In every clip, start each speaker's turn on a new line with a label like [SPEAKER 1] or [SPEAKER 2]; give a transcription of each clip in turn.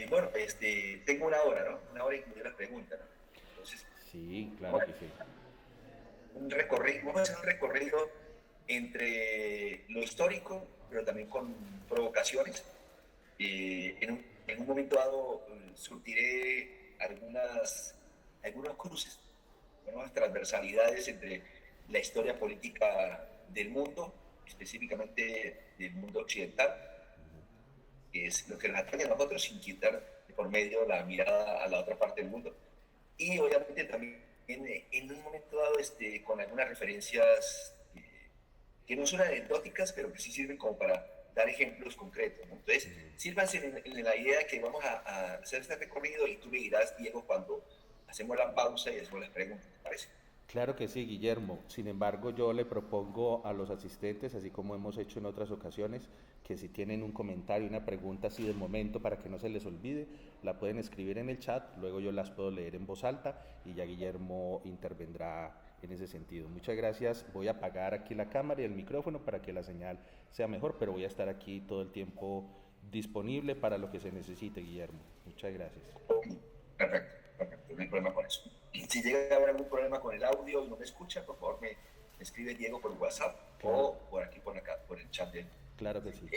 [SPEAKER 1] Bueno, tengo una hora, ¿no? Una hora incluye las preguntas, ¿no? Entonces,
[SPEAKER 2] Sí, claro
[SPEAKER 1] vamos
[SPEAKER 2] que sí.
[SPEAKER 1] vamos a hacer un recorrido entre lo histórico, pero también con provocaciones. En un momento dado surtiré algunos cruces, algunas transversalidades entre la historia política del mundo, específicamente del mundo occidental, que es lo que nos atañe a nosotros sin quitar de por medio la mirada a la otra parte del mundo. Y obviamente también en un momento dado con algunas referencias que no son anecdóticas, pero que sí sirven como para dar ejemplos concretos, ¿no? Entonces, sírvanse en la idea que vamos a hacer este recorrido y tú me dirás, Diego, cuando hacemos la pausa y hacemos las preguntas, ¿te parece?
[SPEAKER 2] Claro que sí, Guillermo. Sin embargo, yo le propongo a los asistentes, así como hemos hecho en otras ocasiones, que si tienen un comentario, una pregunta así del momento para que no se les olvide, la pueden escribir en el chat, luego yo las puedo leer en voz alta y ya Guillermo intervendrá en ese sentido. Muchas gracias. Voy a apagar aquí la cámara y el micrófono para que la señal sea mejor, pero voy a estar aquí todo el tiempo disponible para lo que se necesite, Guillermo. Muchas gracias.
[SPEAKER 1] Ok, perfecto, perfecto, no hay problema con eso. Si llega a haber algún problema con el audio y no me escucha, por favor me escribe Diego por WhatsApp
[SPEAKER 2] Claro,
[SPEAKER 1] o por aquí, por acá, por el chat del...
[SPEAKER 2] claro que sí.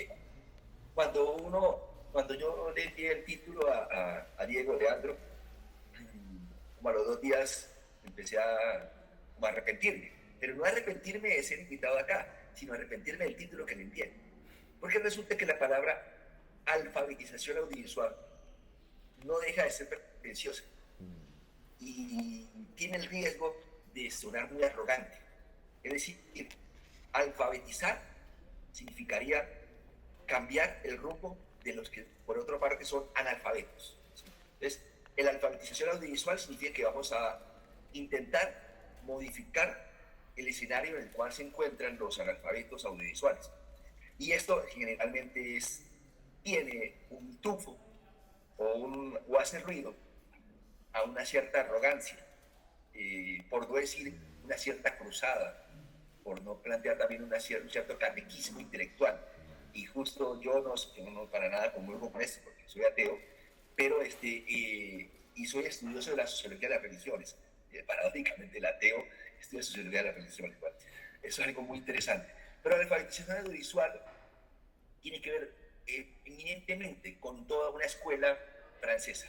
[SPEAKER 1] Cuando yo le di el título a Diego Leandro, como a los 2 días empecé como a arrepentirme, pero no arrepentirme de ser invitado acá, sino arrepentirme del título que le envié. Porque resulta que la palabra alfabetización audiovisual no deja de ser pretenciosa y tiene el riesgo de sonar muy arrogante. Es decir, alfabetizar significaría cambiar el rumbo de los que por otra parte son analfabetos, ¿sí? Entonces, la alfabetización audiovisual significa que vamos a intentar modificar el escenario en el cual se encuentran los analfabetos audiovisuales. Y esto generalmente tiene un tufo o hace ruido a una cierta arrogancia, por no decir una cierta cruzada, por no plantear también un cierto catequismo intelectual. Y justo yo no para nada comulgo con esto, porque soy ateo, pero y soy estudioso de la sociología de las religiones. Paradójicamente, el ateo estudia sociología de las religiones. Bueno, eso es algo muy interesante. Pero la alfabetización audiovisual tiene que ver eminentemente con toda una escuela francesa.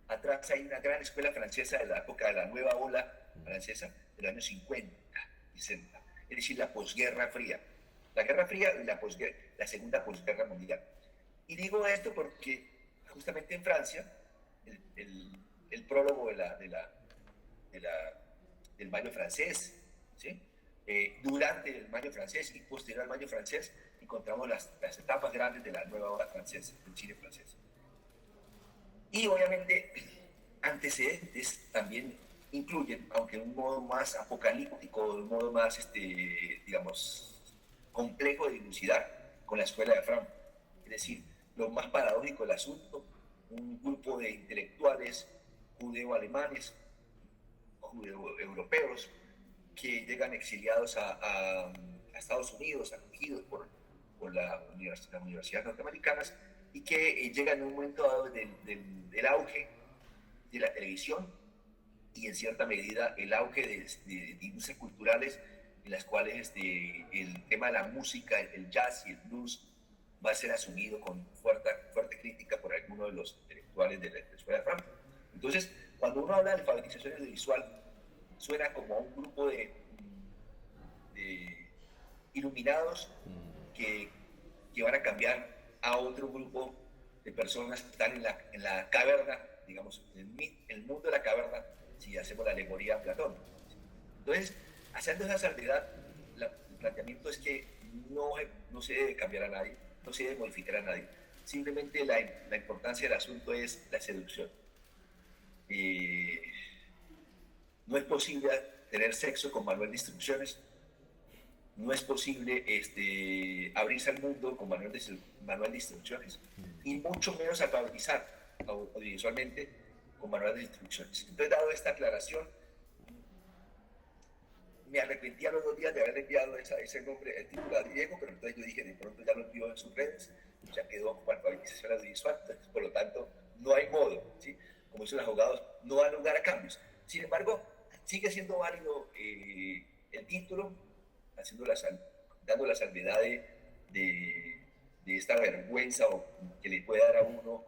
[SPEAKER 1] Atrás hay una gran escuela francesa de la época de la nueva ola francesa, de los años 50, 60, es decir, la posguerra fría. La Guerra Fría y la segunda posguerra mundial. Y digo esto porque justamente en Francia, el prólogo de la, del Mayo francés, ¿sí? Durante el Mayo francés y posterior al Mayo francés encontramos las etapas grandes de la nueva ola francesa, del cine francés. Y obviamente antecedentes también incluyen, aunque de un modo más apocalíptico, de un modo más, digamos, complejo de dilucidar, con la escuela de Frankfurt. Es decir, lo más paradójico del asunto, un grupo de intelectuales judeo-alemanes, judeo-europeos, que llegan exiliados a Estados Unidos, acogidos por las universidades norteamericanas, y que llegan en un momento dado del auge de la televisión y en cierta medida el auge de industrias culturales en las cuales el tema de la música, el jazz y el blues va a ser asumido con fuerte crítica por algunos de los intelectuales de la Escuela de Frankfurt. Entonces, cuando uno habla de alfabetización audiovisual, suena como a un grupo de iluminados que van a cambiar a otro grupo de personas que están en la caverna, digamos, en el mundo de la caverna, si hacemos la alegoría a Platón. Entonces, haciendo esa salvedad, el planteamiento es que no se debe cambiar a nadie, no se debe modificar a nadie. Simplemente la importancia del asunto es la seducción. Eh, no es posible tener sexo con manual de instrucciones, no es posible abrirse al mundo con manual de instrucciones y mucho menos alfabetizar audiovisualmente con manual de instrucciones. Entonces, dado esta aclaración, me arrepentí a los 2 días de haber enviado ese nombre, el título a Diego, pero entonces yo dije, de pronto ya lo envió en sus redes, ya quedó como alfabetización audiovisual, entonces, por lo tanto, no hay modo, ¿sí? Como dicen los abogados, no da lugar a cambios. Sin embargo, sigue siendo válido el título, dando la salvedad de esta vergüenza o que le puede dar a uno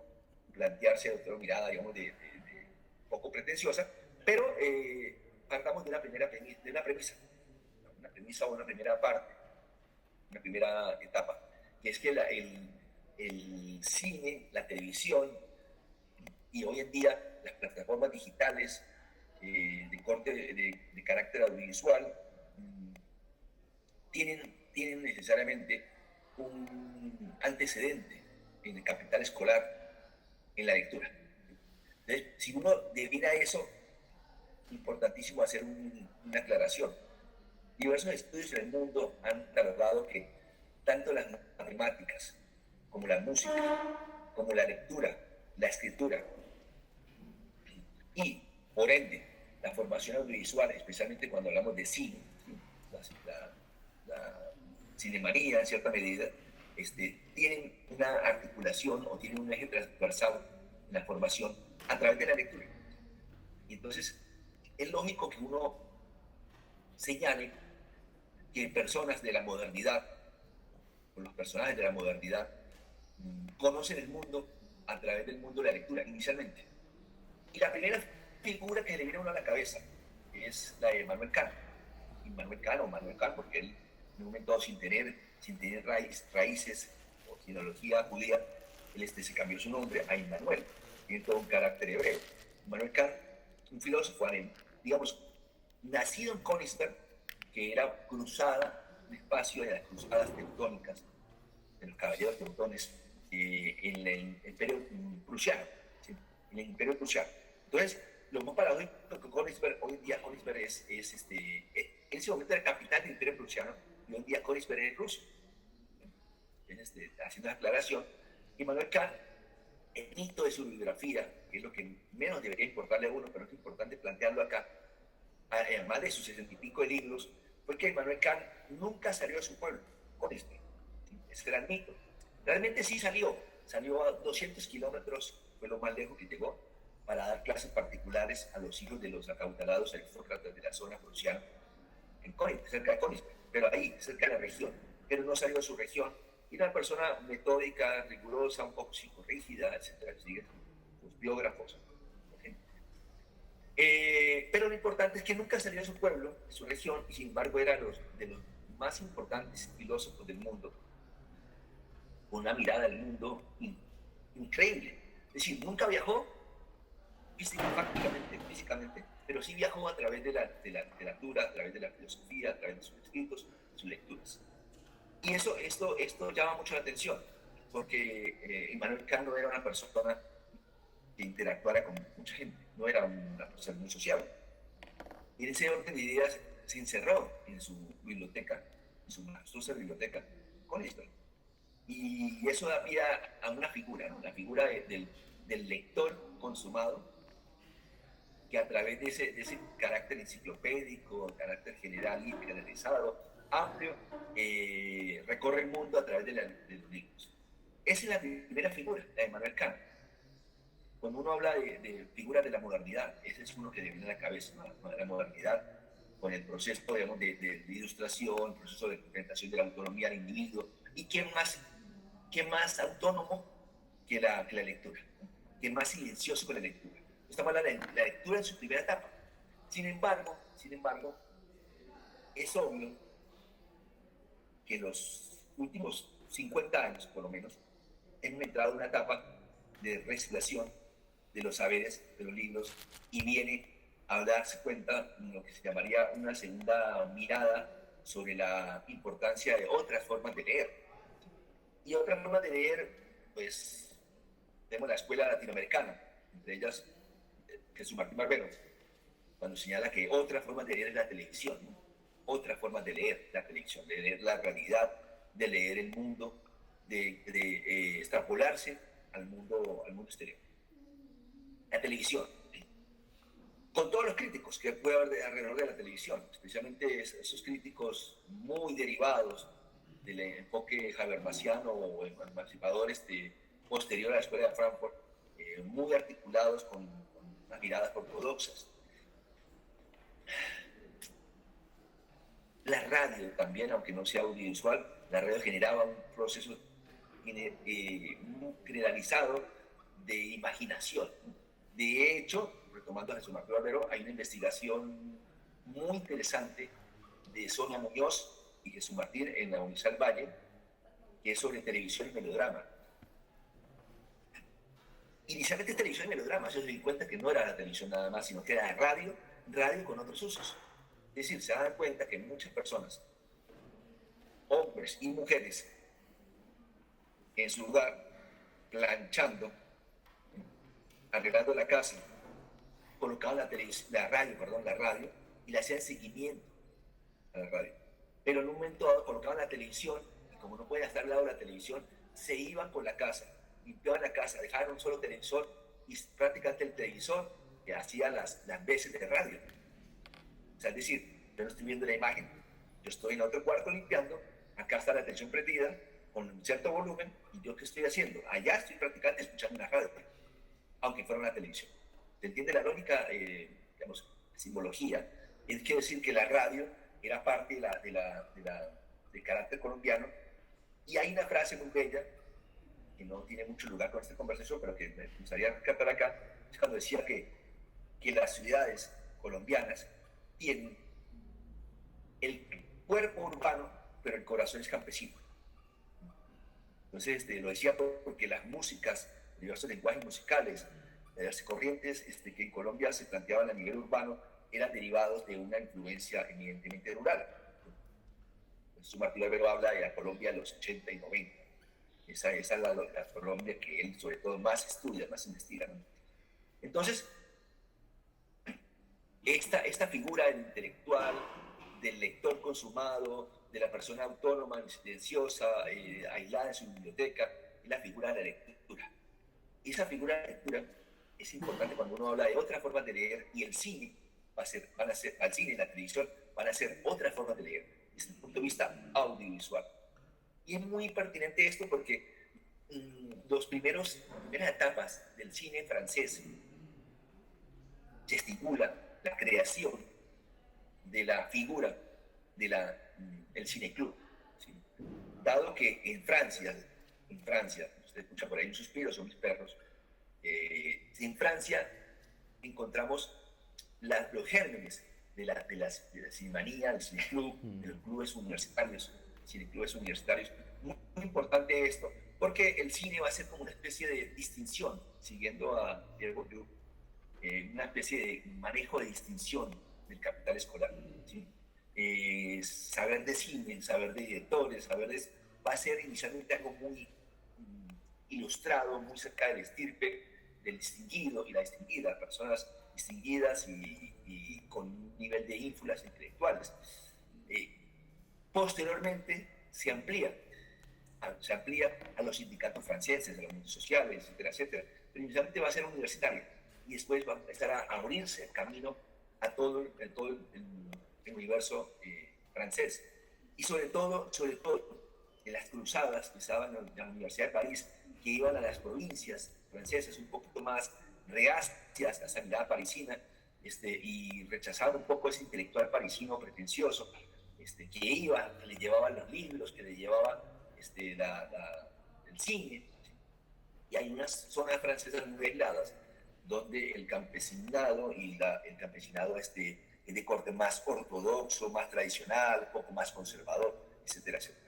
[SPEAKER 1] plantearse otra mirada, digamos, de poco pretenciosa, pero partamos de una premisa o una primera parte, una primera etapa, que es que el cine, la televisión y hoy en día las plataformas digitales de carácter audiovisual tienen necesariamente un antecedente en el capital escolar, en la lectura. Entonces, si uno devina eso, importantísimo hacer una aclaración. Diversos estudios en el mundo han tardado que tanto las matemáticas como la música, como la lectura, la escritura y, por ende, la formación audiovisual, especialmente cuando hablamos de cine, ¿sí? la cinemanía en cierta medida, tienen una articulación o tienen un eje transversal en la formación a través de la lectura. Y entonces, es lógico que uno señale que personas de la modernidad, o los personajes de la modernidad, conocen el mundo a través del mundo de la lectura, inicialmente. Y la primera figura que le viene a uno a la cabeza es la de Manuel Kant. Manuel Kant, porque él, en un momento sin tener raíces o genealogía judía, él se cambió su nombre a Immanuel, tiene todo un carácter hebreo. Manuel Kant, un filósofo, digamos, nacido en Königsberg, que era un espacio de las cruzadas teutónicas, de los caballeros teutones, en el imperio prusiano, ¿sí? En el imperio prusiano. Entonces, lo más paradójico que Königsberg, hoy en día Königsberg en ese momento era capital del imperio prusiano, y hoy en día Königsberg es Rusia. Haciendo la aclaración, y Manuel Kant, el hito de su biografía, que es lo que menos debería importarle a uno, pero es importante plantearlo acá, además de sus 60 y pico de libros, fue que Manuel Kant nunca salió de su pueblo, Königsberg. ¿Sí? Ese era el mito. Realmente sí salió a 200 kilómetros, fue lo más lejos que llegó, para dar clases particulares a los hijos de los acautalados aristócratas de la zona prusiana, en Königsberg, cerca de Königsberg, pero ahí, cerca de la región. Pero no salió de su región. Y una persona metódica, rigurosa, un poco psicorrígida, etcétera, siguen los biógrafos. ¿Okay? Pero lo importante es que nunca salió de su pueblo, de su región, y sin embargo era de los más importantes filósofos del mundo, con una mirada del mundo increíble. Es decir, nunca viajó físicamente, pero sí viajó a través de la literatura, a través de la filosofía, a través de sus escritos, de sus lecturas. Y esto llama mucho la atención, porque Immanuel Kant no era una persona que interactuara con mucha gente, no era una persona muy sociable. Y en ese orden de ideas se encerró en su biblioteca, en su majestuosa biblioteca, con esto. Y eso da pie a una figura, ¿no? La figura del lector consumado, que a través de ese carácter enciclopédico, carácter general y generalizado, amplio, recorre el mundo a través de los libros. Esa es la primera figura, la de Manuel Kant. Cuando uno habla de figuras de la modernidad, ese es uno que le viene a la cabeza, ¿no? La modernidad, con el proceso, digamos, de ilustración, el proceso de implementación de la autonomía al individuo. ¿Y quién más autónomo que la lectura? ¿Quién más silencioso que la lectura? Estamos hablando de la lectura en su primera etapa. Sin embargo, es obvio que en los últimos 50 años, por lo menos, hemos entrado en una etapa de reciclación de los saberes, de los libros, y viene a darse cuenta de lo que se llamaría una segunda mirada sobre la importancia de otras formas de leer. Y otras formas de leer, pues, tenemos la escuela latinoamericana, entre ellas Jesús Martín Barbero, cuando señala que otras formas de leer es la televisión, ¿no? Otras formas de leer la televisión, de leer la realidad, de leer el mundo, de extrapolarse al mundo exterior. La televisión. con todos los críticos que puede haber alrededor de la televisión, especialmente esos críticos muy derivados del enfoque habermasiano o emancipador posterior a la Escuela de Frankfurt, muy articulados con unas miradas ortodoxas. La radio también, aunque no sea audiovisual, la radio generaba un proceso generalizado de imaginación. De hecho, retomando a Jesús Martín Barbero, hay una investigación muy interesante de Sonia Muñoz y Jesús Martín en la Universidad del Valle, que es sobre televisión y melodrama. Inicialmente televisión y melodrama, yo me di cuenta que no era la televisión nada más, sino que era radio con otros usos. Es decir, se dan cuenta que muchas personas, hombres y mujeres, en su lugar, planchando, arreglando la casa, colocaban la radio, y le hacían seguimiento a la radio. Pero en un momento dado colocaban la televisión, y como no podían estar al lado de la televisión, se iban con la casa, limpiaban la casa, dejaban un solo televisor, y prácticamente el televisor que hacía las veces de radio. O sea, es decir, yo no estoy viendo la imagen, yo estoy en otro cuarto limpiando, acá está la televisión prendida, con un cierto volumen, y yo qué estoy haciendo, allá estoy prácticamente escuchando una radio, aunque fuera una televisión. ¿Se entiende la lógica, digamos, simbología? Quiere decir que la radio era parte del carácter colombiano, y hay una frase muy bella, que no tiene mucho lugar con esta conversación, pero que me gustaría rescatar acá, es cuando decía que las ciudades colombianas tienen el cuerpo urbano, pero el corazón es campesino. Entonces, lo decía porque las músicas, diversos lenguajes musicales, las corrientes que en Colombia se planteaban a nivel urbano, eran derivados de una influencia eminentemente rural. Jesús Martín Barbero habla de la Colombia de los 80 y 90. Esa es la Colombia que él sobre todo más estudia, más investiga, ¿no? Entonces, esta figura del intelectual, del lector consumado, de la persona autónoma, silenciosa, aislada en su biblioteca, es la figura de la lectura. Y esa figura de la lectura es importante cuando uno habla de otras formas de leer, y el cine al cine y la televisión van a ser otras formas de leer, desde el punto de vista audiovisual. Y es muy pertinente esto porque las primeras etapas del cine francés gesticulan la creación de la figura del cineclub, ¿sí? Dado que en Francia, usted escucha por ahí un suspiro, son mis perros, en Francia encontramos los gérmenes de la cinemanía, del cineclub, de los clubes universitarios, cineclubes universitarios. Muy importante esto, porque el cine va a ser como una especie de distinción, siguiendo a Pierre Bourdieu, una especie de manejo de distinción del capital escolar, ¿sí? Saber de cine, saber de directores, va a ser inicialmente algo muy ilustrado, muy cerca del estirpe del distinguido y la distinguida, personas distinguidas y con un nivel de ínfulas intelectuales. Posteriormente se amplía a los sindicatos franceses, a los movimientos sociales, etcétera, etcétera. Pero inicialmente va a ser universitaria, y después va a empezar a abrirse el camino a todo el universo francés. Y sobre todo en las cruzadas que estaban en la Universidad de París, que iban a las provincias francesas un poquito más reacias a esa mirada parisina, y rechazaban un poco ese intelectual parisino pretencioso, que le llevaban los libros, que le llevaba el cine. Y hay unas zonas francesas muy aisladas donde el campesinado el campesinado es de corte más ortodoxo, más tradicional, un poco más conservador, etcétera, etcétera.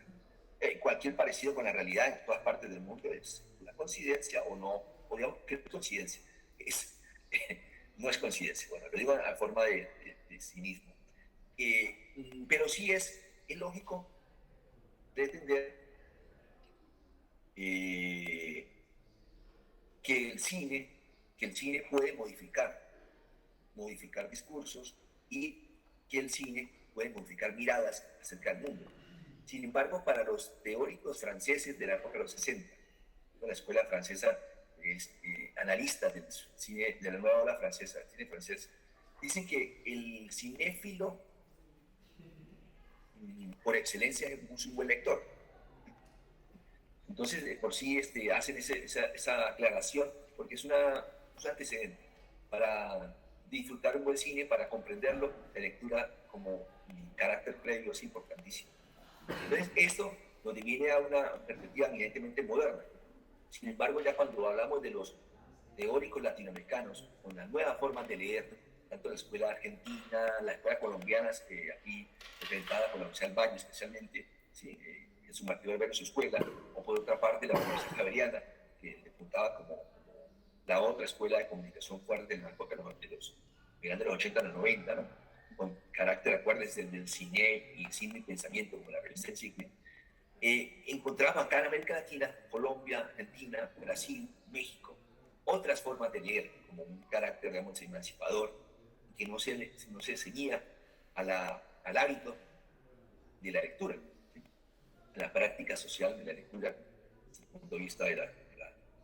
[SPEAKER 1] Cualquier parecido con la realidad en todas partes del mundo es una coincidencia o no, o digamos que es coincidencia, no es coincidencia, bueno, lo digo a forma de cinismo. Pero sí es lógico pretender que el cine puede modificar discursos, y que el cine puede modificar miradas acerca del mundo. Sin embargo, para los teóricos franceses de la época de los 60, la escuela francesa, analistas del cine, de la nueva ola francesa, del cine francés, Dicen que el cinéfilo, por excelencia, es un buen lector. Entonces, de por sí hacen esa aclaración, porque es un antecedente para disfrutar un buen cine, para comprenderlo, la lectura como carácter previo es importantísimo. Entonces, esto nos divide a una perspectiva evidentemente moderna. Sin embargo, ya cuando hablamos de los teóricos latinoamericanos, con las nuevas formas de leer, tanto la escuela argentina, la escuela colombiana, aquí representada por la Universidad del Valle especialmente, ¿sí? En su Martí Verbero, su escuela, o por otra parte la Universidad Javeriana, que le apuntaba como la otra escuela de comunicación fuerte en la época de los final de los 80 a los 90, ¿no? Con carácter, acuérdense, del cine y cine y pensamiento, como la revista El Cine. Encontramos acá en América Latina, Colombia, Argentina, Brasil, México, otras formas de leer, como un carácter, digamos, emancipador, que no se ceñía al hábito de la lectura, ¿sí? A la práctica social de la lectura, desde el punto de vista de la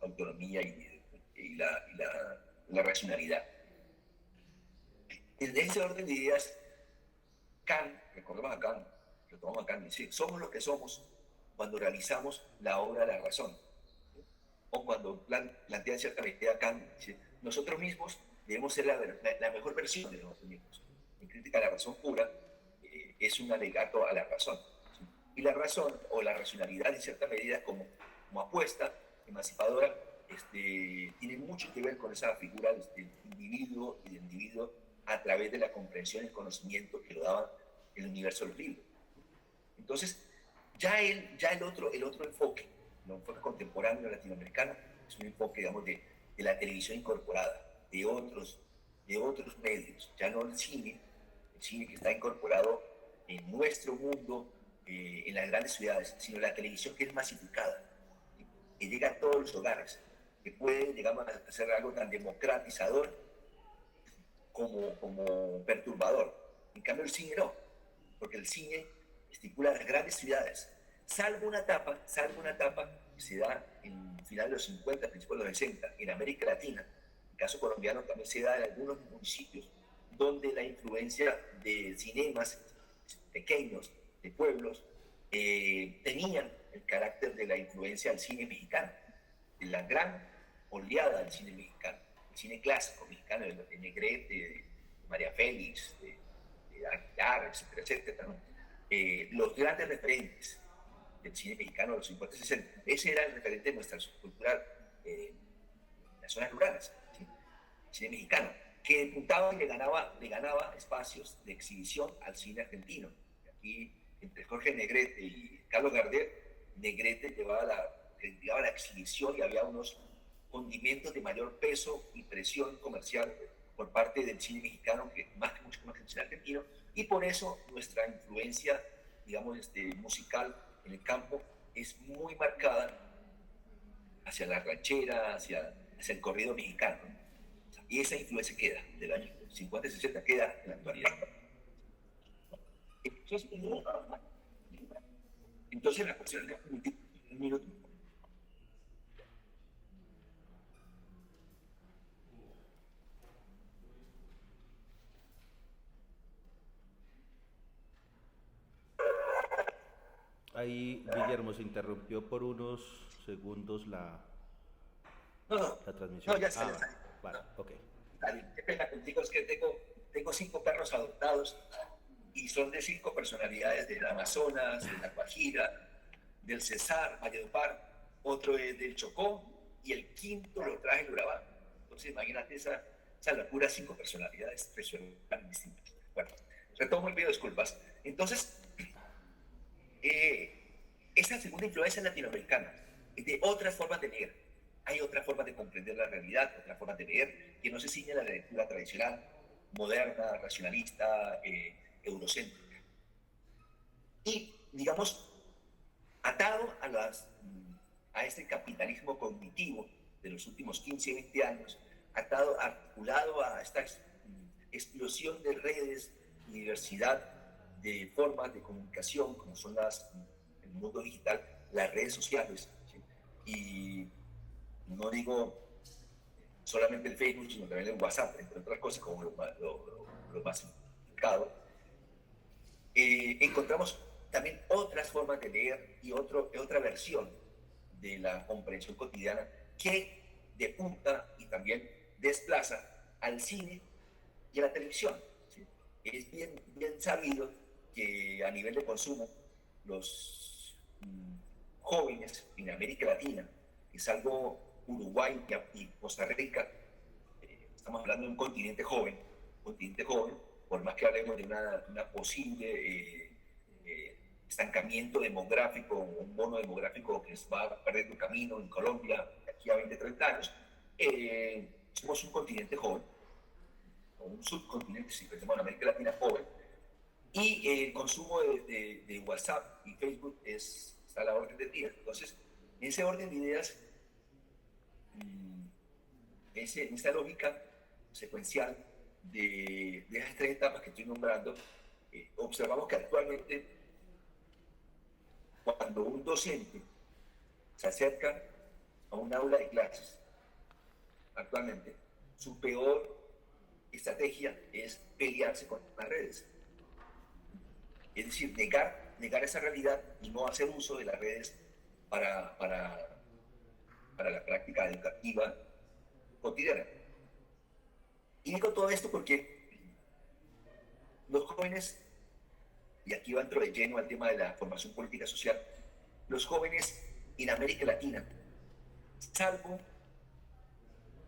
[SPEAKER 1] autonomía y la racionalidad. En ese orden de ideas, Kant, recordemos a Kant, lo tomamos a Kant, dice, somos lo que somos cuando realizamos la obra de la razón. O cuando plantea cierta idea Kant, dice, nosotros mismos debemos ser la mejor versión de nosotros mismos. En crítica a la razón pura, es un alegato a la razón. ¿Sí? Y la razón, o la racionalidad en cierta medida, como apuesta emancipadora, tiene mucho que ver con esa figura del individuo y del individuo a través de la comprensión y el conocimiento que lo daba el universo del libro. Entonces, ya el otro enfoque, el enfoque contemporáneo latinoamericano, es un enfoque, digamos, de la televisión incorporada, de otros medios, ya no el cine que está incorporado en nuestro mundo, en las grandes ciudades, sino la televisión que es masificada, que llega a todos los hogares, que puede, digamos, a ser algo tan democratizador como perturbador. En cambio, el cine no, porque el cine estipula las grandes ciudades, salvo una etapa que se da en final de los 50, principios de los 60, en América Latina. En el caso colombiano también se da en algunos municipios donde la influencia de cinemas pequeños, de pueblos, tenían el carácter de la influencia del cine mexicano, de la gran oleada del cine mexicano, el cine clásico mexicano, de Negrete, de María Félix, de Aguilar, etcétera, etcétera, ¿no? Los grandes referentes del cine mexicano de los 50 y 60. Ese era el referente de nuestra subcultura en las zonas rurales, ¿sí? El cine mexicano, que puntaba y le ganaba espacios de exhibición al cine argentino. Aquí, entre Jorge Negrete y Carlos Gardel, Negrete llevaba la exhibición y había unos condimentos de mayor peso y presión comercial por parte del cine mexicano, que mucho más que el cine argentino, y por eso nuestra influencia, digamos, musical en el campo es muy marcada hacia la ranchera, hacia el corrido mexicano. Y esa influencia queda del año 50 y 60, queda en la actualidad. Entonces la cuestión de un minuto.
[SPEAKER 2] Ahí, Guillermo, se interrumpió por unos segundos
[SPEAKER 1] No, no,
[SPEAKER 2] la transmisión.
[SPEAKER 1] no, ya está, ya está.
[SPEAKER 2] Vale,
[SPEAKER 1] No.
[SPEAKER 2] ok.
[SPEAKER 1] Qué pena contigo, es que tengo 5 perros adoptados y son de 5 personalidades del Amazonas, de la Guajira, del Cesar, Valledupar, otro es del Chocó y el quinto lo traje en Urabá. Entonces imagínate esa locura, 5 personalidades tan distintas. Bueno, retomo y pido disculpas. Entonces, esa segunda influencia latinoamericana, de otras formas de leer. Hay otras formas de comprender la realidad, otras formas de leer, que no se ciñen a la lectura tradicional, moderna, racionalista, eurocéntrica. Y, digamos, atado a este capitalismo cognitivo de los últimos 15, 20 años, articulado a esta explosión de redes y diversidad de formas de comunicación, como son el mundo digital, las redes sociales, ¿sí? Y no digo solamente el Facebook, sino también el WhatsApp, entre otras cosas, como lo más indicado, encontramos también otras formas de leer y otra versión de la comprensión cotidiana que depunta y también desplaza al cine y a la televisión. ¿Sí? Es bien sabido que a nivel de consumo los jóvenes en América Latina, salvo Uruguay y Costa Rica, estamos hablando de un continente joven, por más que hablemos de una posible estancamiento demográfico, un bono demográfico que va a perder el camino en Colombia de aquí a 20, 30 años, somos un continente joven, o un subcontinente, si pensamos en América Latina, joven, y el consumo de WhatsApp y Facebook está a la orden del día. Entonces, en ese orden de ideas, en esta lógica secuencial de esas tres etapas que estoy nombrando, observamos que actualmente cuando un docente se acerca a un aula de clases, actualmente su peor estrategia es pelearse con las redes. Es decir, negar esa realidad y no hacer uso de las redes para la práctica educativa cotidiana. Y digo todo esto porque los jóvenes, y aquí va dentro de lleno al tema de la formación política social, los jóvenes en América Latina, salvo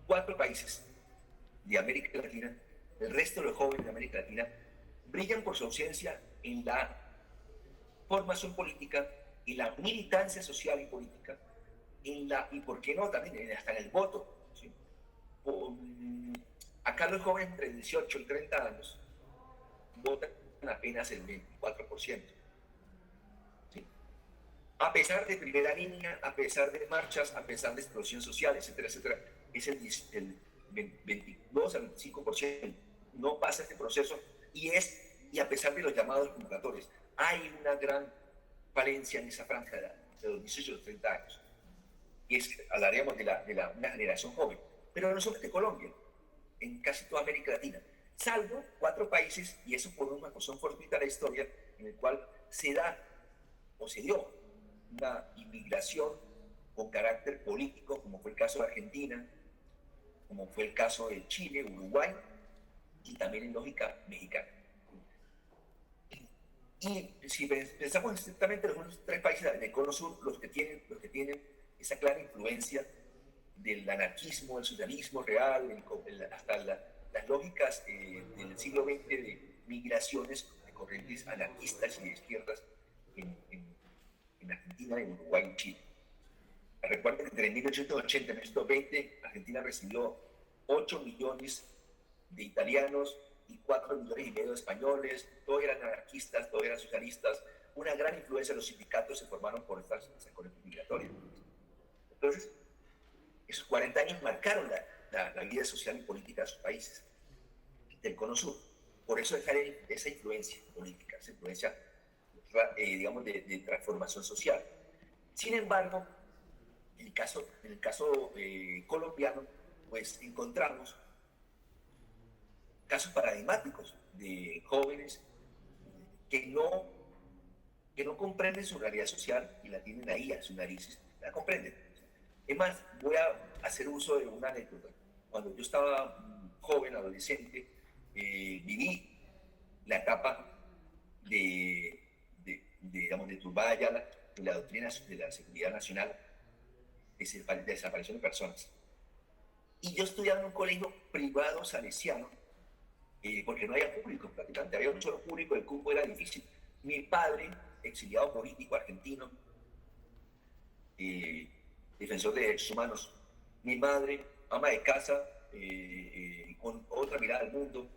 [SPEAKER 1] 4 países de América Latina, el resto de los jóvenes de América Latina brillan por su ausencia en la formación política, en la militancia social y política, y por qué no, también hasta en el voto. ¿Sí? Acá los jóvenes entre 18 y 30 años votan apenas el 24%. ¿Sí? A pesar de primera línea, a pesar de marchas, a pesar de explosión social, etcétera, etcétera, es el 22 al 25%. No pasa este proceso y a pesar de los llamados convocatorios, hay una gran falencia en esa franja de los 18 a los 30 años. Y hablaríamos de una generación joven, pero no solo de Colombia, en casi toda América Latina, salvo 4 países, y eso por una razón fortuita de la historia, en el cual se dio una inmigración con carácter político, como fue el caso de Argentina, como fue el caso de Chile, Uruguay, y también en lógica mexicana. Y si pensamos estrictamente en los 3 países del Cono Sur, los que tienen esa clara influencia del anarquismo, el socialismo real, hasta las lógicas del siglo XX de migraciones de corrientes anarquistas y de izquierdas en Argentina, en Uruguay y Chile. Recuerden que entre 1880 y 1920 Argentina recibió 8 millones de italianos y 4 millones y medio de españoles, todos eran anarquistas, todos eran socialistas, una gran influencia de los sindicatos se formaron por estas corrientes migratorias. Entonces, esos 40 años marcaron la vida social y política de sus países, del Cono Sur. Por eso dejar esa influencia política, esa influencia, digamos, de transformación social. Sin embargo, en el caso colombiano, pues encontramos casos paradigmáticos de jóvenes que no comprenden su realidad social y la tienen ahí a sus narices, la comprenden. Es más, voy a hacer uso de una anécdota. Cuando yo estaba joven, adolescente, viví la etapa digamos, de Turbaya, de la doctrina de la seguridad nacional, de desaparición de personas. Y yo estudiaba en un colegio privado salesiano, porque no había público prácticamente, había un solo público, el cupo era difícil. Mi padre, exiliado político argentino, defensor de derechos humanos, mi madre, ama de casa, con otra mirada al mundo.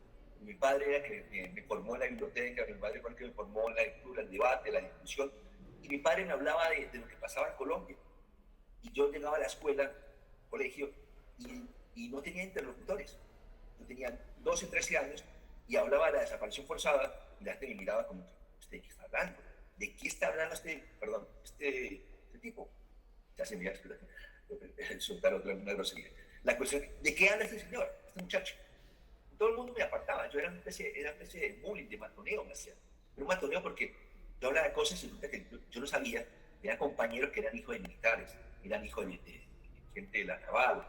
[SPEAKER 1] Mi padre era que me formó en la biblioteca, mi padre fue el que me formó en la lectura, el debate, la discusión, y mi padre me hablaba de lo que pasaba en Colombia. Y yo llegaba a la escuela, colegio, y no tenía interlocutores. Yo tenía 12, 13 años y hablaba de la desaparición forzada y la gente me miraba como, ¿usted de qué está hablando? ¿De qué está hablando este tipo? Ya se me iba a soltar una grosería. la cuestión, ¿de qué habla este señor, este muchacho? Todo el mundo me apartaba, yo era una especie de bullying, de matoneo me hacía. Era un matoneo porque yo hablaba de cosas y resulta que yo no sabía, eran compañeros que eran hijos de militares, eran hijos de gente de la naval,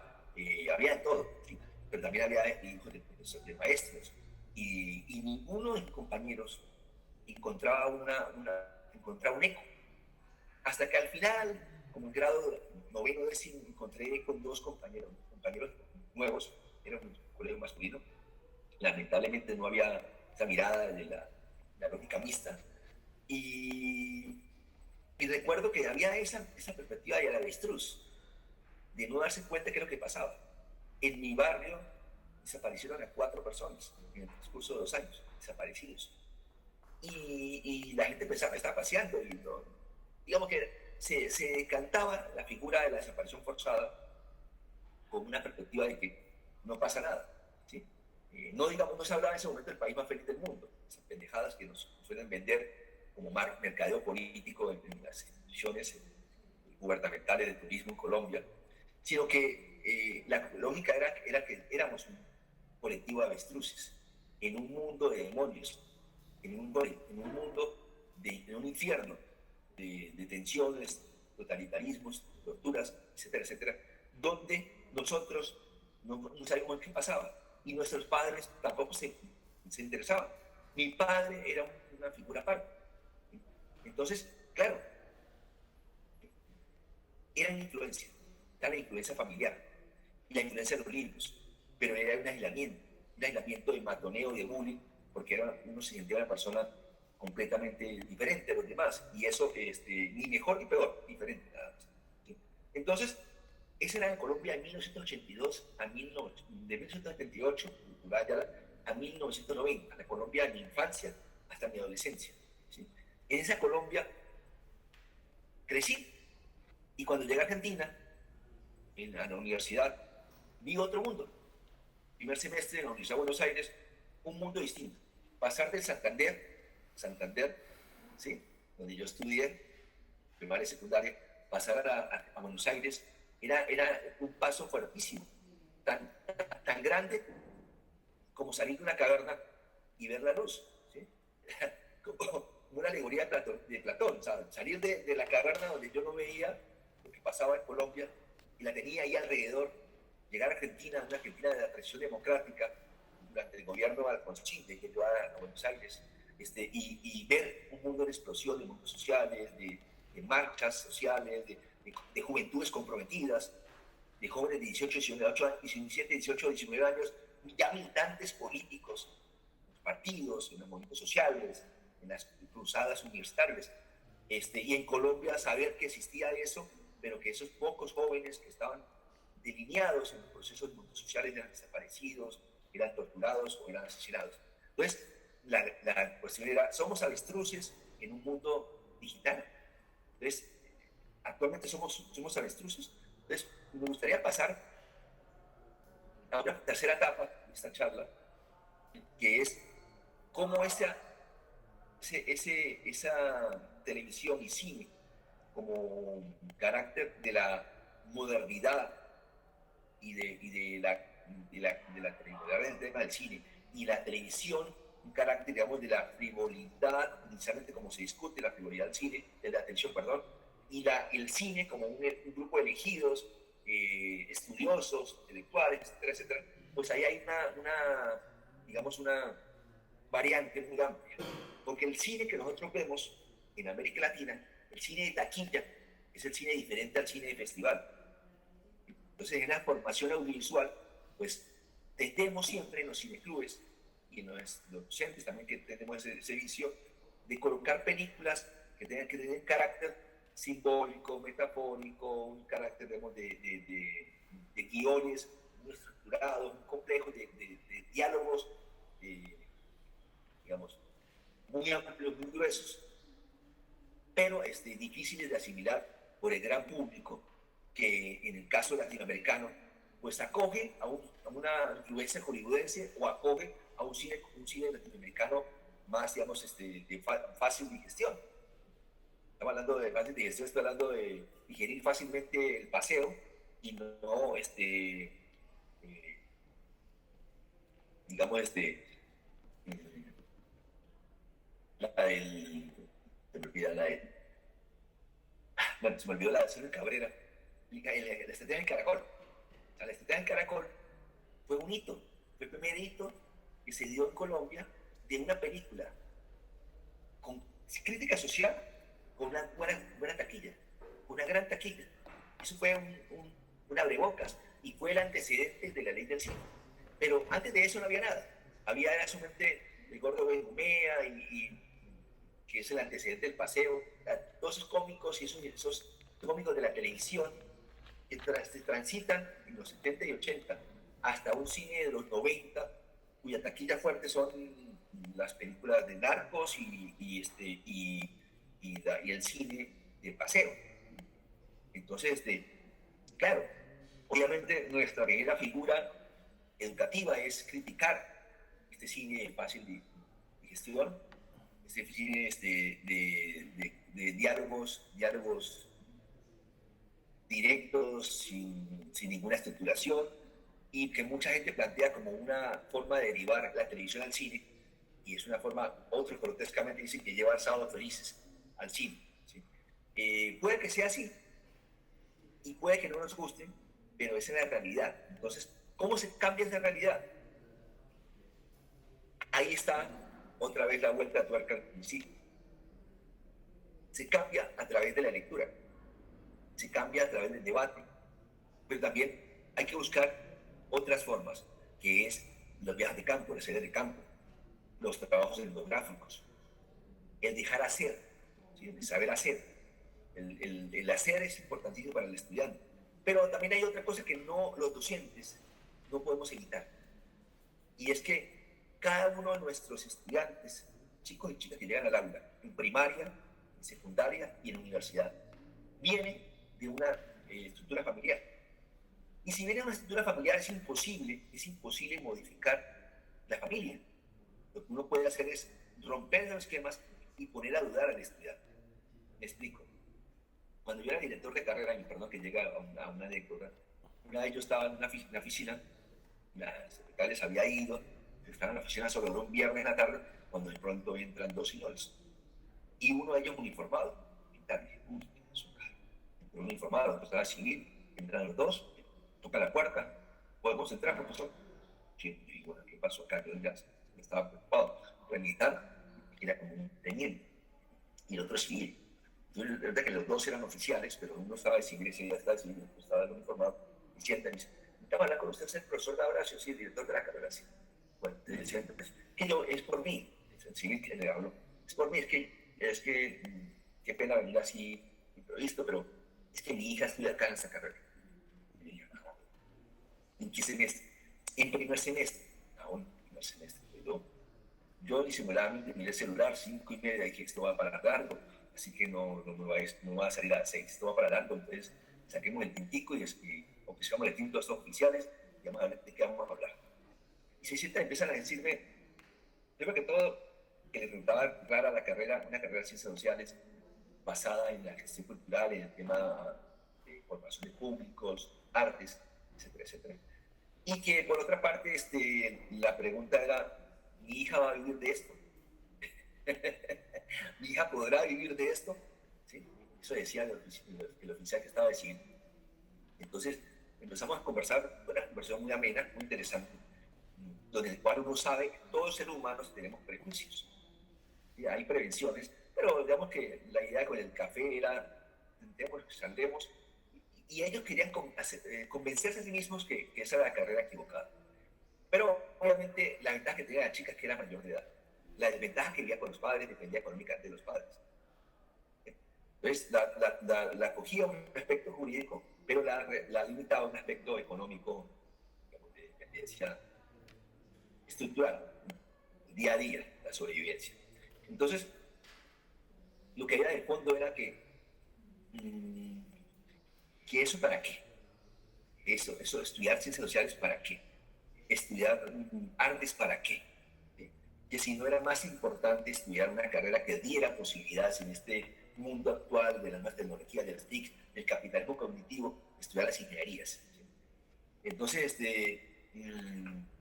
[SPEAKER 1] había de todo, ¿sí? Pero también había hijos de maestros, y ninguno de mis compañeros encontraba un eco. Hasta que al final, como en grado noveno décimo, encontré con dos compañeros nuevos, era un colegio masculino. Lamentablemente no había esa mirada de la lógica mixta. Y, y recuerdo que había esa perspectiva de la avestruz, de no darse cuenta de qué es lo que pasaba. En mi barrio desaparecieron a 4 personas en el transcurso de 2 años, desaparecidos. Y la gente pensaba que estaba paseando y no, digamos que se cantaba la figura de la desaparición forzada con una perspectiva de que no pasa nada, ¿sí? No, digamos, no se hablaba en ese momento del país más feliz del mundo, esas pendejadas que nos suelen vender como mercadeo político en las instituciones gubernamentales de turismo en Colombia, sino que la lógica era que éramos un colectivo de avestruces en un mundo de demonios, en un mundo en un infierno de tensiones, totalitarismos, torturas, etcétera, etcétera, donde nosotros no sabíamos qué pasaba y nuestros padres tampoco se interesaban. Mi padre era una figura aparte. Entonces, claro, era una influencia, era la influencia familiar y la influencia de los libros, pero era un aislamiento de matoneo, de bullying, porque uno se sentía una persona completamente diferente a los demás, y eso ni mejor ni peor, diferente nada más. ¿Sí? Entonces, esa era en Colombia de 1982 de 1978 a 1990, la Colombia de mi infancia hasta mi adolescencia. ¿Sí? En esa Colombia crecí, y cuando llegué a Argentina, a la universidad, vi otro mundo. Primer semestre en la Universidad de Buenos Aires, un mundo distinto. Pasar del Santander, ¿sí?, donde yo estudié primaria y secundaria, pasar a Buenos Aires, era un paso fuertísimo, tan grande como salir de una caverna y ver la luz, ¿sí? Como una alegoría de Platón, ¿sabes? Salir de la caverna donde yo no veía lo que pasaba en Colombia y la tenía ahí alrededor, llegar a Argentina, una Argentina de la transición democrática, durante el gobierno de Alfonsín, de que yo a Buenos Aires, y ver un mundo en explosión de mundos sociales, de marchas sociales, de juventudes comprometidas, de jóvenes de 18, 18, 17, 18, 19 años, ya militantes políticos, en los partidos, en los movimientos sociales, en las cruzadas universitarias. Y en Colombia saber que existía eso, pero que esos pocos jóvenes que estaban delineados en los procesos de mundos sociales eran desaparecidos, eran torturados o eran asesinados. Entonces, la cuestión era, somos avestruces en un mundo digital. Entonces, actualmente somos avestruces. Entonces, me gustaría pasar a una tercera etapa de esta charla, que es cómo esa televisión y cine, como carácter de la modernidad y del tema del cine, y la televisión, un carácter, digamos, de la frivolidad, inicialmente como se discute la frivolidad del cine, de la televisión, perdón, y el cine como un grupo de elegidos, estudiosos, intelectuales, etcétera, etcétera, pues ahí hay digamos, una variante muy amplia. Porque el cine que nosotros vemos en América Latina, el cine de taquilla, es el cine diferente al cine de festival. Entonces, en la formación audiovisual, pues tendemos siempre en los cineclubes y en los docentes también, que tenemos ese vicio de colocar películas que tengan que tener carácter simbólico, metafórico, un carácter, digamos, de guiones muy estructurados, muy complejos, de diálogos, digamos, muy amplios, muy gruesos, pero difíciles de asimilar por el gran público, que en el caso latinoamericano, pues acoge a una influencia hollywoodense, o acoge a un cine latinoamericano más, digamos, de fácil digestión. Estamos hablando de fácil digestión, estoy hablando de digerir fácilmente el paseo y no digamos, mm, se me olvida bueno, se me olvidó la de Ciro Cabrera, la estrategia del caracol. O sea, la estrategia del caracol fue un hito, fue el primer hito que se dio en Colombia de una película con crítica social, con una buena taquilla, una gran taquilla. Eso fue un abrebocas y fue el antecedente de la ley del cine. Pero antes de eso no había nada. Había solamente el gordo Benjumea que es el antecedente del paseo, todos esos cómicos y esos cómicos de la televisión que transitan en los 70 y 80 hasta un cine de los 90, cuya taquilla fuerte son las películas de narcos y el cine de paseo. Entonces, claro, obviamente nuestra primera figura educativa es criticar este cine fácil de gestión, este cine de diálogos directos, sin ninguna estructuración, y que mucha gente plantea como una forma de derivar la televisión al cine, y es una forma, otros grotescamente dicen que llevan sábados felices al cine. ¿Sí? Puede que sea así, y puede que no nos gusten, pero esa es la realidad. Entonces, ¿cómo se cambia esa realidad? Ahí está otra vez la vuelta a tuerca al principio. Se cambia a través de la lectura, se cambia a través del debate, pero también hay que buscar otras formas, que es los viajes de campo, las series de campo, los trabajos etnográficos, el dejar hacer, ¿sí? El saber hacer. El hacer es importantísimo para el estudiante. Pero también hay otra cosa que los docentes no podemos evitar, y es que cada uno de nuestros estudiantes, chicos y chicas que llegan al aula, en primaria, en secundaria y en universidad, viene de una estructura familiar. Y si viene de una estructura familiar es imposible modificar la familia. Lo que uno puede hacer es romper los esquemas y poner a dudar al estudiante. Me explico. Cuando yo era director de carrera, y perdón que llega a una anécdota, una vez yo estaba en una oficina, la secretaria se había ido, estaba en la oficina sobre un viernes en la tarde, cuando de pronto entran dos señores. Y uno de ellos uniformado. Y tal, dije, uy, es un cara. Entró uniformado, empezó a civil, entran los dos, toca la puerta. ¿Podemos entrar, profesor? Sí, y bueno, ¿qué pasó acá? Yo ya estaba preocupado. El militar era como un teniente y el otro es civil. Entonces, verdad que los dos eran oficiales, pero uno estaba de civil, ese día estaba de civil, otro estaba de uniformado. Y sienta y dice, ¿estaba hablando con usted, es el profesor de Horacio? Sí, el director de la carrera, sí. Bueno, sienta, pues, que yo, es por mí, es el civil que le habló, es por mí, qué pena venir así improvisto, pero es que mi hija estudia acá en esa carrera. Y yo, no, ¿en qué semestre? En primer semestre. Aún en primer semestre. Yo disimuladamente miré el celular, 5:30, dije, esto va para largo, así que no va a salir a las 6, esto va para largo, entonces saquemos el tintico y ofrecemos el tinto a estos oficiales y vamos a ver de qué vamos a hablar. Y se sientan, empiezan a decirme, primero que todo, que les resultaba rara la carrera, una carrera de ciencias sociales basada en la gestión cultural, en el tema de formación de públicos, artes, etcétera, etcétera. Y que por otra parte, la pregunta era, ¿mi hija va a vivir de esto? ¿Mi hija podrá vivir de esto? ¿Sí? Eso decía el oficial que estaba diciendo. Entonces empezamos a conversar, una conversación muy amena, muy interesante, donde el cual uno sabe que todos los seres humanos tenemos prejuicios. ¿Sí? Hay prevenciones, pero digamos que la idea con el café era, intentemos, saldremos, y ellos querían convencerse a sí mismos que esa era la carrera equivocada. Pero obviamente la ventaja que tenía la chica es que era mayor de edad. La desventaja que vivía con los padres dependía económicamente de los padres. Entonces la cogía un aspecto jurídico, pero la limitaba a un aspecto económico, digamos, de dependencia estructural, día a día, la sobrevivencia. Entonces, lo que había de fondo era que eso para qué, eso de estudiar ciencias sociales para qué, estudiar artes para qué, ¿sí? Que si no era más importante estudiar una carrera que diera posibilidades en este mundo actual de las nuevas tecnologías, de las TIC, del capitalismo cognitivo, estudiar las ingenierías, ¿sí? Entonces,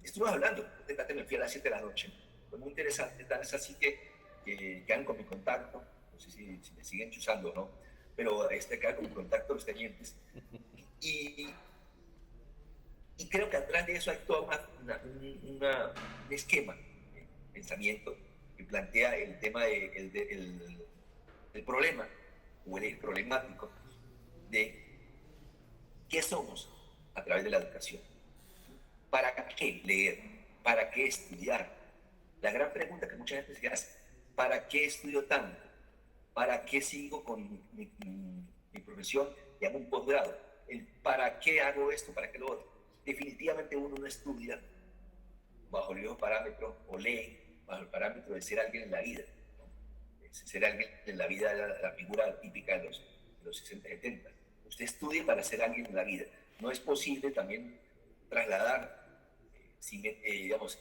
[SPEAKER 1] estuvimos hablando, me fui a las 7 de la noche, fue muy interesante, tal es así que quedan con mi contacto, no sé si me siguen chuzando o no, pero quedan con mi contacto los tenientes, y, y creo que atrás de eso hay todo un esquema de pensamiento que plantea el tema del problema, o el eje problemático, de qué somos a través de la educación. ¿Para qué leer? ¿Para qué estudiar? La gran pregunta que mucha gente se hace, ¿para qué estudio tanto? ¿Para qué sigo con mi profesión y hago un posgrado? ¿Para qué hago esto? ¿Para qué lo otro? Definitivamente uno no estudia bajo el mismo parámetro o lee bajo el parámetro de ser alguien en la vida. Ser alguien en la vida era la figura típica de los 60, 70. Usted estudie para ser alguien en la vida. No es posible también trasladar, digamos,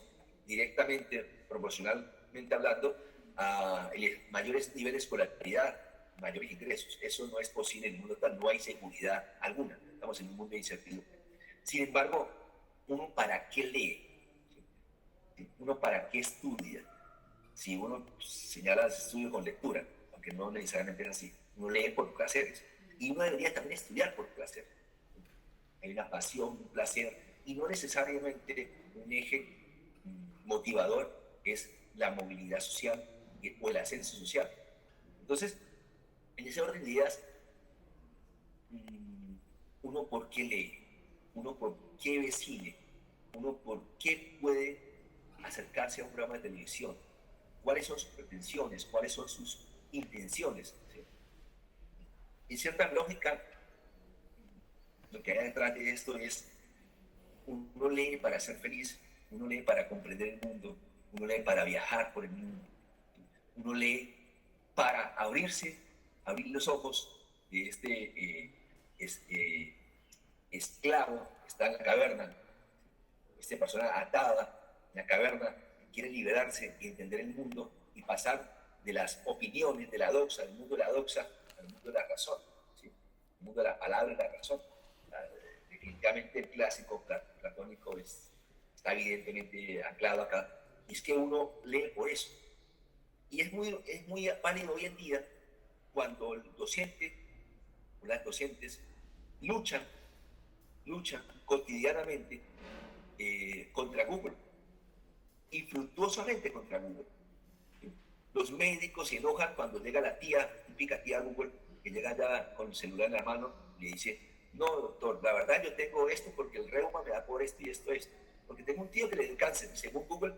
[SPEAKER 1] directamente, proporcionalmente hablando, a mayores niveles de escolaridad, mayores ingresos. Eso no es posible en el mundo tal, no hay seguridad alguna. Estamos en un mundo de incertidumbre. Sin embargo, ¿uno para qué lee? ¿Uno para qué estudia? Si uno señala estudio con lectura, aunque no necesariamente es así, uno lee por placeres. Y uno debería también estudiar por placer. Hay una pasión, un placer, y no necesariamente un eje motivador, que es la movilidad social o el ascenso social. Entonces, en ese orden de ideas, uno por qué lee, uno por qué ve cine, uno por qué puede acercarse a un programa de televisión, cuáles son sus pretensiones, cuáles son sus intenciones. ¿Sí? En cierta lógica, lo que hay detrás de esto es, uno lee para ser feliz, uno lee para comprender el mundo, uno lee para viajar por el mundo, uno lee para abrir los ojos de esclavo que está en la caverna, esta persona atada en la caverna, que quiere liberarse y entender el mundo y pasar de las opiniones de la doxa, del mundo de la doxa, al mundo de la razón, ¿sí? El mundo de la palabra y la razón. Definitivamente el clásico platónico está evidentemente anclado acá, y es que uno lee por eso. Y es muy válido hoy en día cuando el docente o las docentes luchan cotidianamente contra Google, infructuosamente contra Google. Los médicos se enojan cuando llega la típica tía Google, que llega ya con el celular en la mano y le dice: no, doctor, la verdad yo tengo esto porque el reuma me da por esto y esto, porque tengo un tío que le dio cáncer. Según Google,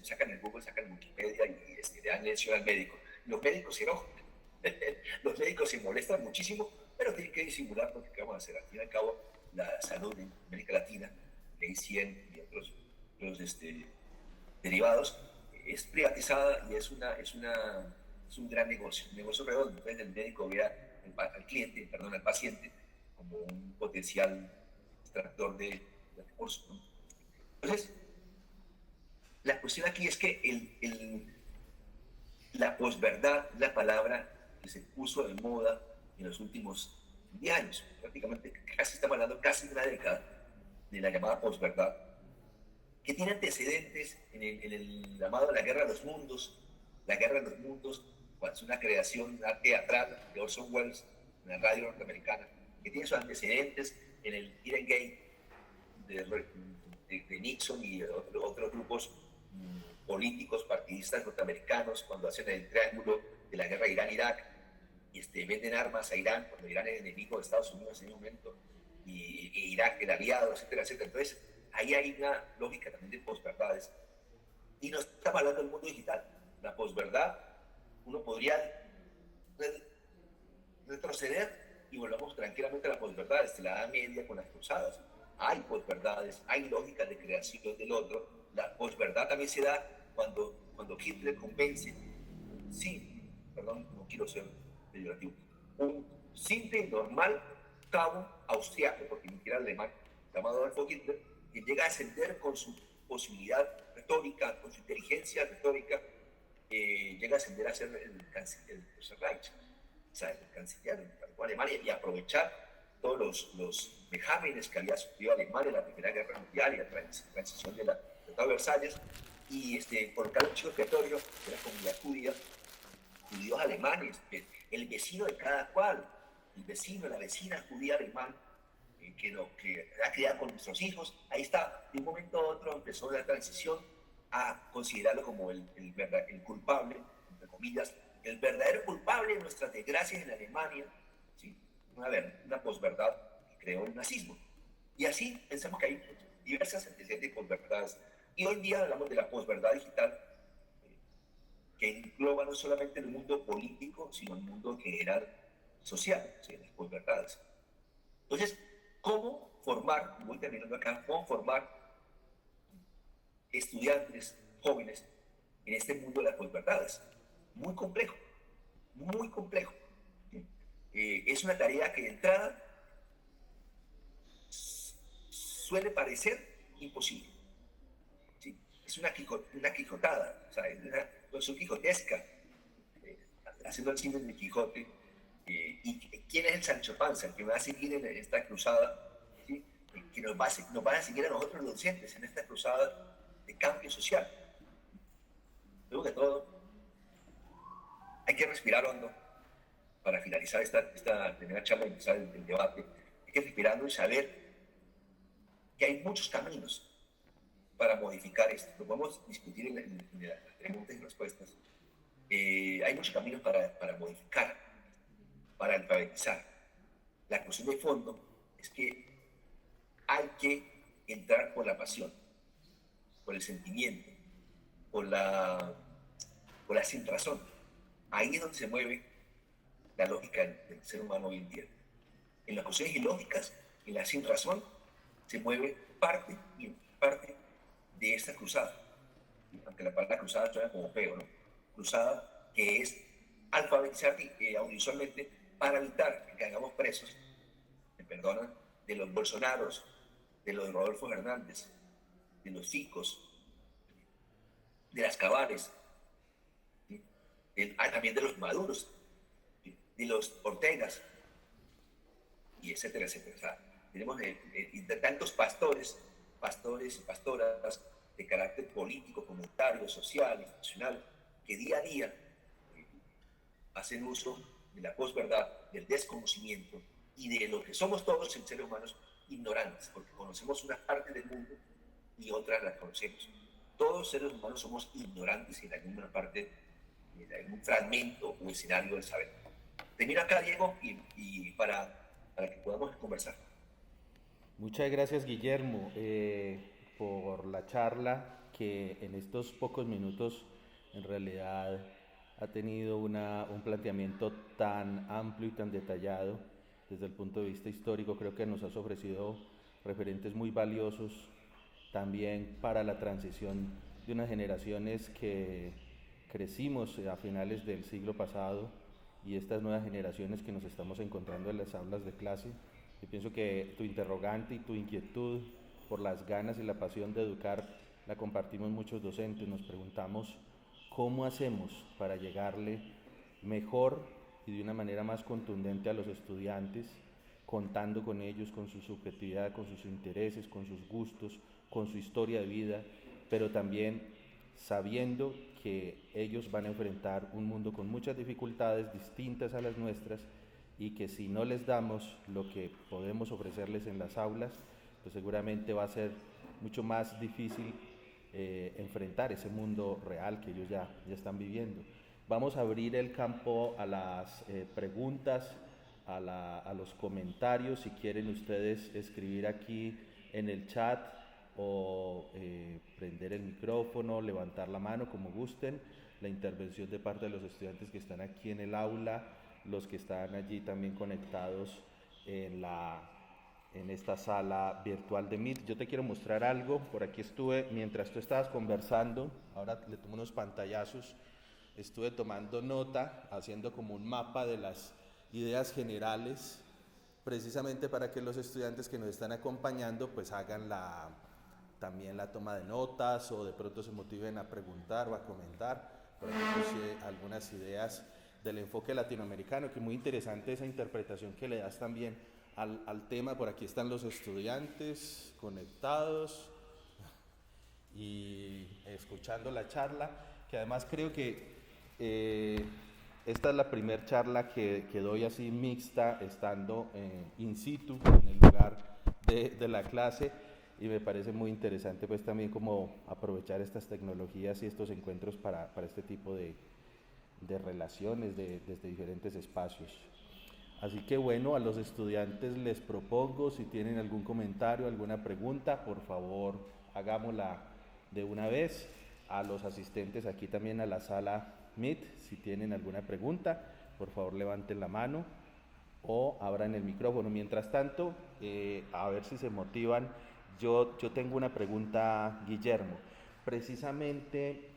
[SPEAKER 1] sacan el Google, sacan Wikipedia y le dan lección al médico. Los médicos se enojan, los médicos se molestan muchísimo, pero tienen que disimular porque ¿qué vamos a hacer? Al fin y al cabo, la salud en América Latina, Ley 100 y otros derivados, es privatizada y es un gran negocio, un negocio redondo. Entonces el médico ve al paciente, como un potencial extractor de recursos, ¿no? Entonces, la cuestión aquí es que la posverdad, la palabra que se puso de moda en los últimos 10 años, prácticamente estamos hablando casi de una década de la llamada posverdad, que tiene antecedentes en el llamado La Guerra de los Mundos. La Guerra de los Mundos es una creación teatral de Orson Welles en la radio norteamericana, que tiene sus antecedentes en el Irengate de Nixon y otros grupos políticos partidistas norteamericanos, cuando hacen el triángulo de la guerra Irán-Irak y venden armas a Irán, cuando Irán es enemigo de Estados Unidos en ese momento, y Irak el aliado, etcétera, etcétera. Entonces, ahí hay una lógica también de posverdades. Y no estamos hablando del mundo digital. La posverdad, uno podría retroceder y volvamos tranquilamente a la posverdad, desde la Edad Media con las cruzadas. Hay posverdades, hay lógicas de creación del otro. La posverdad también se da cuando Hitler convence, no quiero ser peyorativo, un simple y normal cabo austriaco, porque ni siquiera alemán, llamado Adolfo Hitler, que llega a ascender con su posibilidad retórica, con su inteligencia retórica, llega a ascender a ser el Reich, o sea, el canciller de Alemania, y aprovechar todos los vejámenes que había sufrido Alemania en la Primera Guerra Mundial y la transición de la Tratado de Versalles, y colocar un chivo expiatorio de la comunidad judía, judíos alemanes, el vecino de cada cual, el vecino, la vecina judía alemán, que ha criado con nuestros hijos. Ahí está, de un momento a otro empezó la transición a considerarlo como el culpable, entre comillas, el verdadero culpable de nuestras desgracias en Alemania, ¿sí? Una posverdad que creó el nazismo. Y así pensamos que hay diversas antecedentes de posverdades. Y hoy día hablamos de la posverdad digital, que engloba no solamente el mundo político, sino el mundo en general social, ¿sí? Las posverdades. Entonces, ¿cómo formar, voy terminando acá, cómo formar estudiantes jóvenes en este mundo de las posverdades? Muy complejo, muy complejo. Es una tarea que de entrada suele parecer imposible. ¿Sí? Es una quijotada, o sea, es una cuestión quijotesca, haciendo el cine de Quijote. ¿Y quién es el Sancho Panza, el que va a seguir en esta cruzada? ¿Sí? Que nos van a seguir a nosotros los docentes en esta cruzada de cambio social. Luego de todo, hay que respirar hondo para finalizar esta primera charla y empezar el debate. Hay que respirar hondo y saber que hay muchos caminos para modificar esto. Lo podemos discutir en las preguntas y respuestas. Hay muchos caminos para modificar, para alfabetizar. La cuestión de fondo es que hay que entrar por la pasión, por el sentimiento, por la sinrazón. Ahí es donde se mueve la lógica del ser humano hoy en día. En las cuestiones ilógicas, en la sinrazón, se mueve parte de esta cruzada. Aunque la palabra cruzada suena como feo, ¿no? Cruzada, que es alfabetizar audiovisualmente para evitar que caigamos presos, me perdonan, de los Bolsonaros, de los Rodolfo Hernández, de los Ficos, de las Cabales, ¿sí? También de los Maduros, ¿sí? De los Ortegas, y etcétera, etcétera. O sea, tenemos de tantos pastores y pastoras de carácter político, comunitario, social, institucional, que día a día hacen uso de la posverdad, del desconocimiento y de lo que somos todos en seres humanos ignorantes, porque conocemos una parte del mundo y otras las conocemos. Todos los seres humanos somos ignorantes en alguna parte, en algún fragmento o escenario del saber. Termino acá, Diego, y para que podamos conversar.
[SPEAKER 2] Muchas gracias, Guillermo, por la charla que en estos pocos minutos en realidad ha tenido un planteamiento tan amplio y tan detallado desde el punto de vista histórico. Creo que nos has ofrecido referentes muy valiosos también para la transición de unas generaciones que crecimos a finales del siglo pasado y estas nuevas generaciones que nos estamos encontrando en las aulas de clase. Yo pienso que tu interrogante y tu inquietud por las ganas y la pasión de educar la compartimos muchos docentes. Nos preguntamos cómo hacemos para llegarle mejor y de una manera más contundente a los estudiantes, contando con ellos, con su subjetividad, con sus intereses, con sus gustos, con su historia de vida, pero también sabiendo que ellos van a enfrentar un mundo con muchas dificultades distintas a las nuestras y que si no les damos lo que podemos ofrecerles en las aulas, pues seguramente va a ser mucho más difícil enfrentar ese mundo real que ellos ya están viviendo. Vamos a abrir el campo a las preguntas, a los comentarios. Si quieren ustedes escribir aquí en el chat o prender el micrófono, levantar la mano, como gusten. La intervención de parte de los estudiantes que están aquí en el aula, los que están allí también conectados en esta sala virtual de Meet. Yo te quiero mostrar algo. Por aquí estuve, mientras tú estabas conversando, ahora le tomo unos pantallazos, estuve tomando nota, haciendo como un mapa de las ideas generales, precisamente para que los estudiantes que nos están acompañando pues hagan también la toma de notas o de pronto se motiven a preguntar o a comentar. Por ejemplo, algunas ideas del enfoque latinoamericano, que es muy interesante esa interpretación que le das también al tema. Por aquí están los estudiantes conectados y escuchando la charla, que además creo que esta es la primera charla que doy así mixta, estando in situ, en el lugar de la clase, y me parece muy interesante pues también como aprovechar estas tecnologías y estos encuentros para este tipo de relaciones desde diferentes espacios. Así que bueno, a los estudiantes les propongo, si tienen algún comentario, alguna pregunta, por favor hagámosla de una vez. A los asistentes aquí también a la sala Meet, si tienen alguna pregunta, por favor levanten la mano o abran el micrófono. Mientras tanto, a ver si se motivan. Yo tengo una pregunta, Guillermo. Precisamente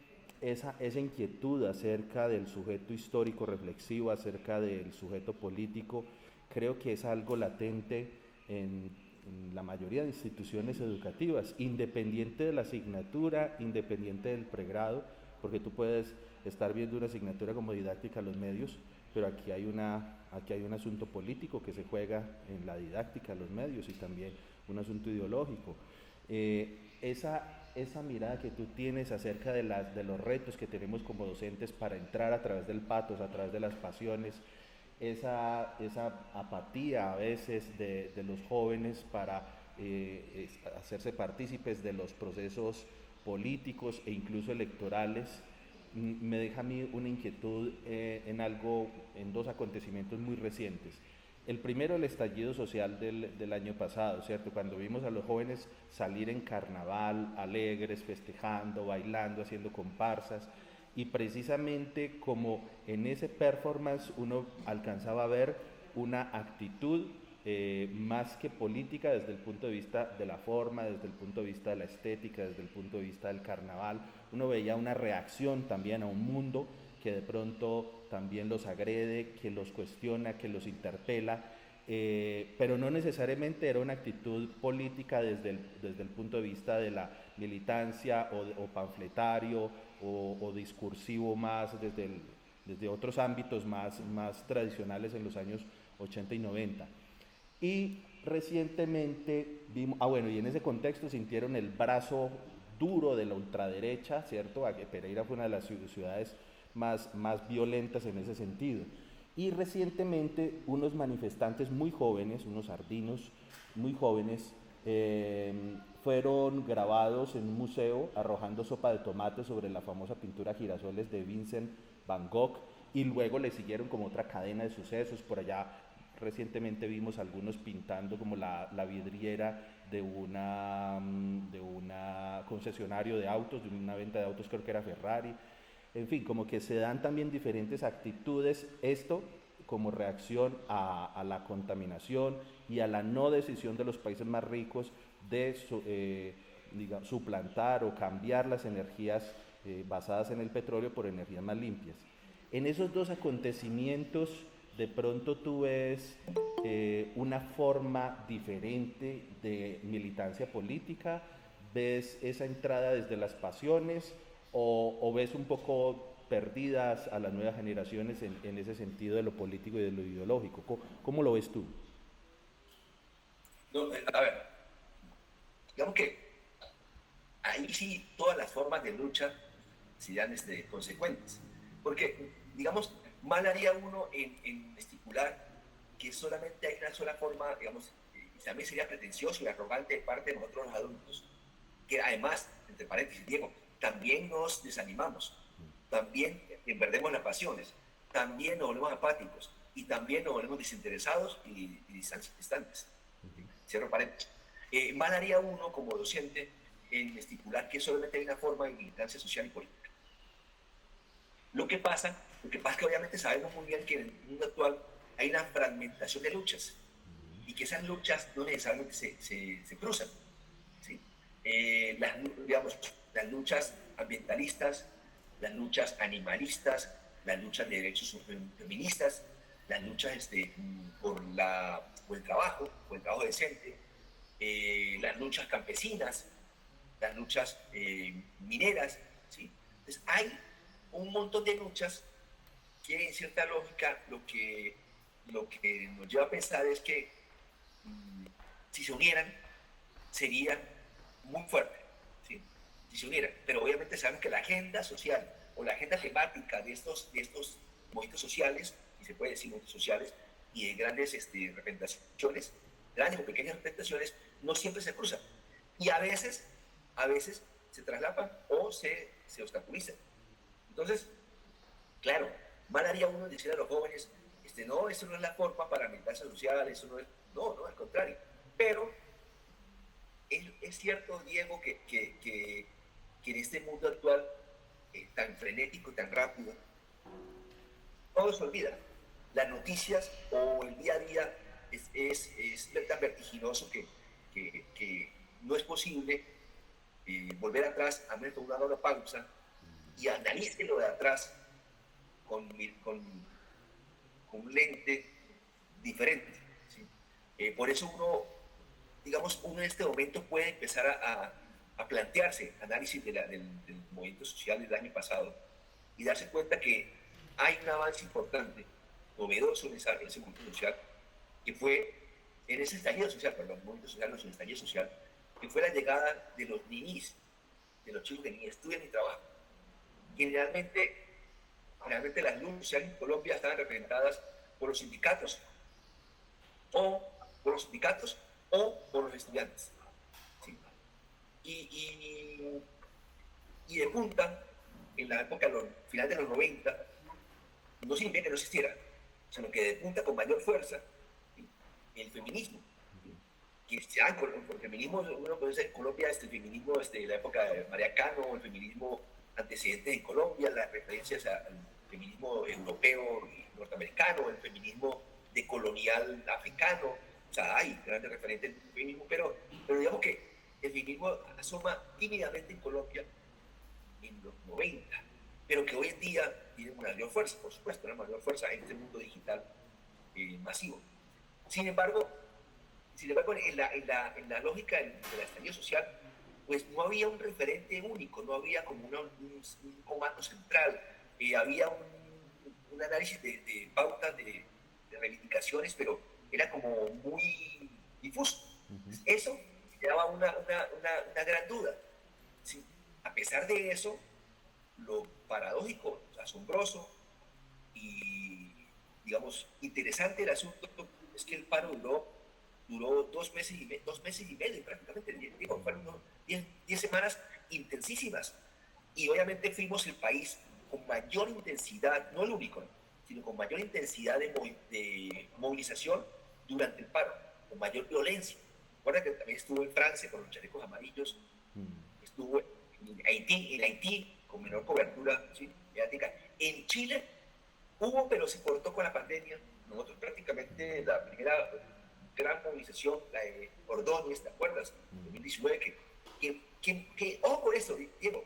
[SPEAKER 2] esa inquietud acerca del sujeto histórico reflexivo, acerca del sujeto político, creo que es algo latente en la mayoría de instituciones educativas, independiente de la asignatura, independiente del pregrado, porque tú puedes estar viendo una asignatura como didáctica a los medios, pero aquí hay un asunto político que se juega en la didáctica a los medios y también un asunto ideológico. Esa mirada que tú tienes acerca de los retos que tenemos como docentes para entrar a través del patos, a través de las pasiones, esa apatía a veces de los jóvenes para hacerse partícipes de los procesos políticos e incluso electorales, me deja a mí una inquietud en dos acontecimientos muy recientes. El primero, el estallido social del año pasado, ¿cierto? Cuando vimos a los jóvenes salir en carnaval, alegres, festejando, bailando, haciendo comparsas, y precisamente como en ese performance uno alcanzaba a ver una actitud más que política desde el punto de vista de la forma, desde el punto de vista de la estética, desde el punto de vista del carnaval. Uno veía una reacción también a un mundo que de pronto también los agrede, que los cuestiona, que los interpela, pero no necesariamente era una actitud política desde el punto de vista de la militancia o panfletario o discursivo más desde otros ámbitos más tradicionales en los años 80 y 90. Y recientemente vimos, bueno, y en ese contexto sintieron el brazo duro de la ultraderecha, ¿cierto? Pereira fue una de las ciudades más violentas en ese sentido. Y recientemente unos manifestantes muy jóvenes, unos ardinos muy jóvenes, fueron grabados en un museo arrojando sopa de tomate sobre la famosa pintura Girasoles de Vincent Van Gogh, y luego le siguieron como otra cadena de sucesos. Por allá recientemente vimos algunos pintando como la vidriera de una concesionario de autos, de una venta de autos, creo que era Ferrari. En fin, como que se dan también diferentes actitudes, esto como reacción a la contaminación y a la no decisión de los países más ricos de suplantar o cambiar las energías basadas en el petróleo por energías más limpias. En esos dos acontecimientos, de pronto tú ves una forma diferente de militancia política, ves esa entrada desde las pasiones o ves un poco perdidas a las nuevas generaciones en ese sentido de lo político y de lo ideológico. ¿Cómo lo ves tú?
[SPEAKER 1] No, a ver, digamos que ahí sí todas las formas de lucha serían consecuentes. Porque, digamos, mal haría uno en estipular que solamente hay una sola forma, digamos, y también sería pretencioso y arrogante de parte de nosotros los adultos, que además, entre paréntesis, Diego, también nos desanimamos, también perdemos las pasiones, también nos volvemos apáticos y también nos volvemos desinteresados y distantes. Cierro paréntesis. Mal haría uno como docente en estipular que solamente hay una forma de militancia social y política. Lo que pasa es que obviamente sabemos muy bien que en el mundo actual hay una fragmentación de luchas y que esas luchas no necesariamente se cruzan. ¿Sí? Digamos, las luchas ambientalistas, las luchas animalistas, las luchas de derechos feministas, las luchas por el trabajo decente, las luchas campesinas, las luchas mineras, ¿sí? Entonces hay un montón de luchas que en cierta lógica lo que nos lleva a pensar es que si se unieran sería muy fuerte, ¿sí? si se unieran. Pero obviamente saben que la agenda social o la agenda temática de estos movimientos sociales, si se puede decir movimientos sociales, y de grandes representaciones, grandes o pequeñas representaciones, no siempre se cruzan. Y a veces se traslapan o se obstaculizan. Entonces, claro, mal haría uno decir a los jóvenes, no, eso no es la forma para militarse social, eso no es, no, al contrario. Pero es cierto, Diego, que en este mundo actual, tan frenético, tan rápido, todo se olvida. Las noticias o el día a día es tan vertiginoso que no es posible volver atrás, a menos una hora pausa y analice lo de atrás con un lente diferente. ¿Sí? Por eso uno en este momento puede empezar a plantearse análisis del movimiento social del año pasado y darse cuenta que hay un avance importante, novedoso en ese movimiento social, que fue en ese estallido social, perdón, movimiento social, no es un estallido social, que fue la llegada de los ninis, de los chicos que ni estudian ni trabajan. Generalmente las luchas sociales en Colombia estaban representadas por los sindicatos o por los estudiantes. ¿Sí? Y de punta, en la época, final de los 90, no significa que no existiera, sino que de punta con mayor fuerza, ¿sí? El feminismo. ¿Sí? Que ya por el feminismo, uno conoce en Colombia el feminismo de la época de María Cano, el feminismo antecedente en Colombia, las referencias al feminismo europeo y norteamericano, el feminismo decolonial africano. O sea, hay grandes referentes del feminismo, pero digamos que el feminismo asoma tímidamente en Colombia en los 90, pero que hoy en día tiene una mayor fuerza, por supuesto, una mayor fuerza en este mundo digital masivo. Sin embargo, en la lógica del estallido social, pues no había un referente único, no había como un comando central, había un análisis de pautas, de reivindicaciones, pero era como muy difuso. Eso daba una gran duda. ¿Sí? A pesar de eso, lo paradójico, asombroso y, digamos, interesante del asunto es que el paro duró 2 meses y medio prácticamente, digo, fueron 10 semanas intensísimas. Y obviamente fuimos el país con mayor intensidad, no el único, sino con mayor intensidad de movilización durante el paro, con mayor violencia. Recuerda que también estuvo en Francia con los chalecos amarillos, estuvo en Haití con menor cobertura, ¿sí? Mediática. En Chile hubo, pero se cortó con la pandemia. Nosotros prácticamente la primera gran movilización, la de Ordóñez, ¿te acuerdas? 2019, ojo con eso, Diego,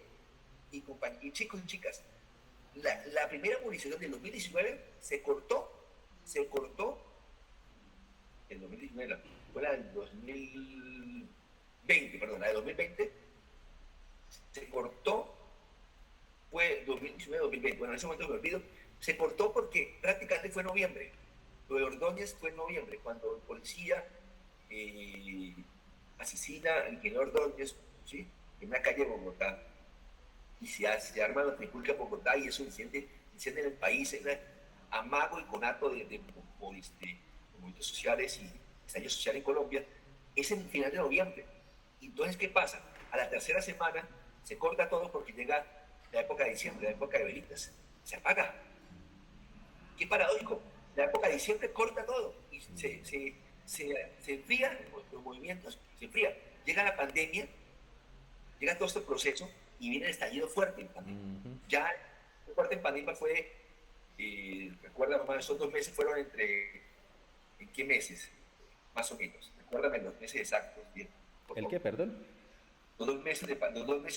[SPEAKER 1] y chicos y chicas, la primera movilización del 2019 se cortó el 2019, fue la del 2020, perdón, la de 2020, se cortó, fue 2019-2020, bueno, en ese momento me olvido, se cortó porque prácticamente fue en noviembre. Lo de Ordóñez fue en noviembre, cuando el policía asesina al ingeniero Ordóñez, ¿sí? En una calle de Bogotá, y se arma la trifulca en Bogotá, y eso enciende en el país un amago y conato de movimientos sociales y estallido social en Colombia. Es en el final de noviembre. Entonces, ¿qué pasa? A la tercera semana se corta todo porque llega la época de diciembre, la época de velitas, se apaga. Qué paradójico, la época de diciembre corta todo y se enfrían los movimientos, se enfría. Llega la pandemia, llega todo este proceso y viene el estallido fuerte en pandemia. Ya el fuerte en pandemia fue, recuerda mamá, esos 2 meses fueron ¿en qué meses? Más o menos, recuérdame los meses exactos. Bien,
[SPEAKER 2] ¿El qué, perdón?
[SPEAKER 1] Los 2 meses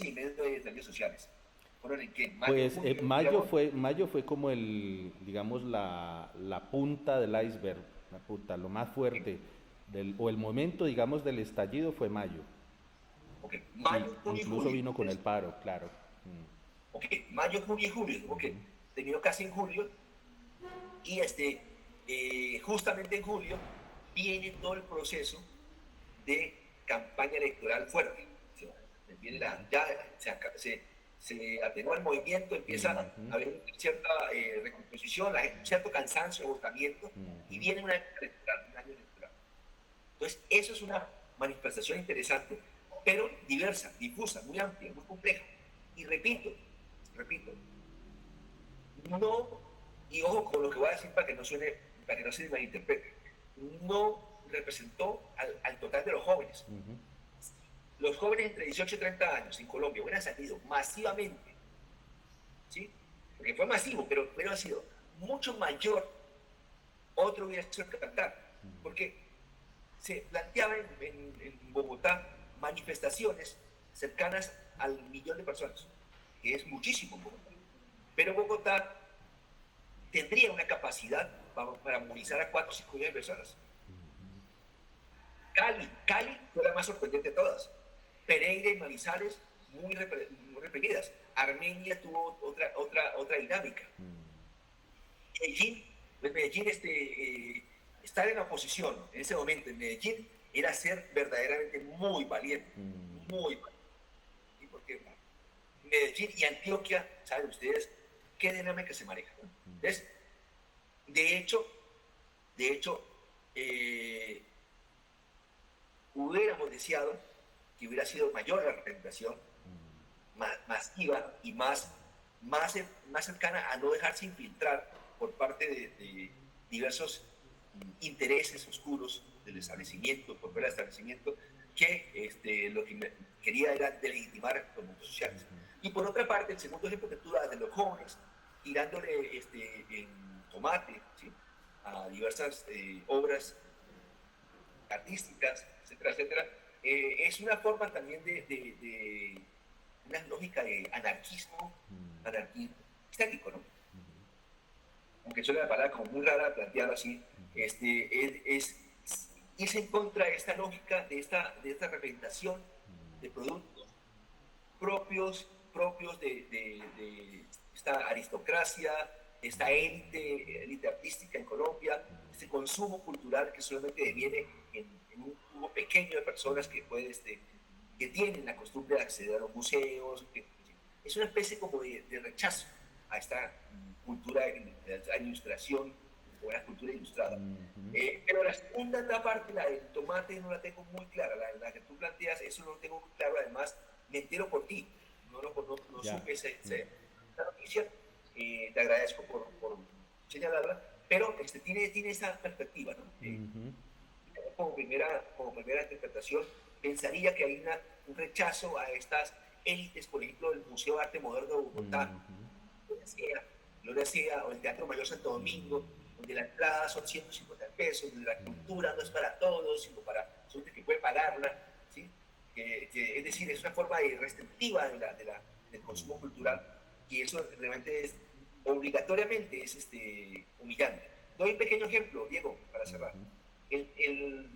[SPEAKER 1] y medio de estallidos sociales. ¿Fueron en qué?
[SPEAKER 2] Pues mayo fue como digamos, la punta del iceberg, la punta, lo más fuerte, o el momento, digamos, del estallido fue mayo.
[SPEAKER 1] Okay. Mayo, junio,
[SPEAKER 2] incluso
[SPEAKER 1] julio.
[SPEAKER 2] Vino con el paro, claro.
[SPEAKER 1] Ok, mayo, junio y julio, ok, terminó casi en julio, y justamente en julio viene todo el proceso de campaña electoral fuerte. ¿Sí? Viene ya se atenúa el movimiento, empieza a haber cierta recomposición, cierto cansancio, agotamiento, y viene un año electoral. Entonces, eso es una manifestación interesante, pero diversa, difusa, muy amplia, muy compleja. Y repito, no, y ojo con lo que voy a decir para que no se malinterprete, no representó al total de los jóvenes. Los jóvenes entre 18 y 30 años en Colombia hubieran salido masivamente, ¿sí? Porque fue masivo, pero ha sido mucho mayor, otro hubiera sido cantar, porque se planteaba en Bogotá manifestaciones cercanas al 1.000.000 de personas, que es muchísimo en Bogotá. Pero Bogotá tendría una capacidad para movilizar a 4 o 5 millones de personas. Cali fue la más sorprendente de todas. Pereira y Manizales muy reprimidas. Armenia tuvo otra dinámica. Medellín estar en la oposición en ese momento en Medellín era ser verdaderamente muy valiente, muy valiente. ¿Y por qué? Medellín y Antioquia, saben ustedes qué dinámica se maneja. Entonces, de hecho, hubiéramos deseado que hubiera sido mayor la representación, más masiva y más cercana a no dejarse infiltrar por parte de diversos intereses oscuros del establecimiento, por fuera del establecimiento, que lo que quería era delegitimar los movimientos sociales. Y por otra parte, el segundo ejemplo que tú das de los jóvenes tirándole en tomate, ¿sí?, a diversas obras artísticas, etcétera, etcétera, es una forma también de una lógica de anarquismo estético, ¿no? Aunque suena la palabra como muy rara plantearlo así, es en contra de esta lógica, de esta representación de productos propios de esta aristocracia, esta élite artística en Colombia, este consumo cultural que solamente deviene en un grupo pequeño de personas que tienen la costumbre de acceder a los museos. Es una especie como de rechazo a esta cultura de la ilustración o la cultura ilustrada. Pero la segunda parte, la del tomate, no la tengo muy clara. La que tú planteas, eso no lo tengo muy claro. Además, me entero por ti. No supe esa noticia. Te agradezco por señalarla. Pero tiene esa perspectiva, ¿no? Como primera interpretación, pensaría que hay un rechazo a estas élites, por ejemplo, el Museo de Arte Moderno de Bogotá, Gloria Sea, o el Teatro Mayor Santo Domingo, donde la entrada son 150 pesos, donde la cultura no es para todos, sino para gente que puede pagarla, ¿sí? Es decir, es una forma restrictiva del consumo cultural, y eso realmente obligatoriamente es humillante. Doy un pequeño ejemplo, Diego, para cerrar. El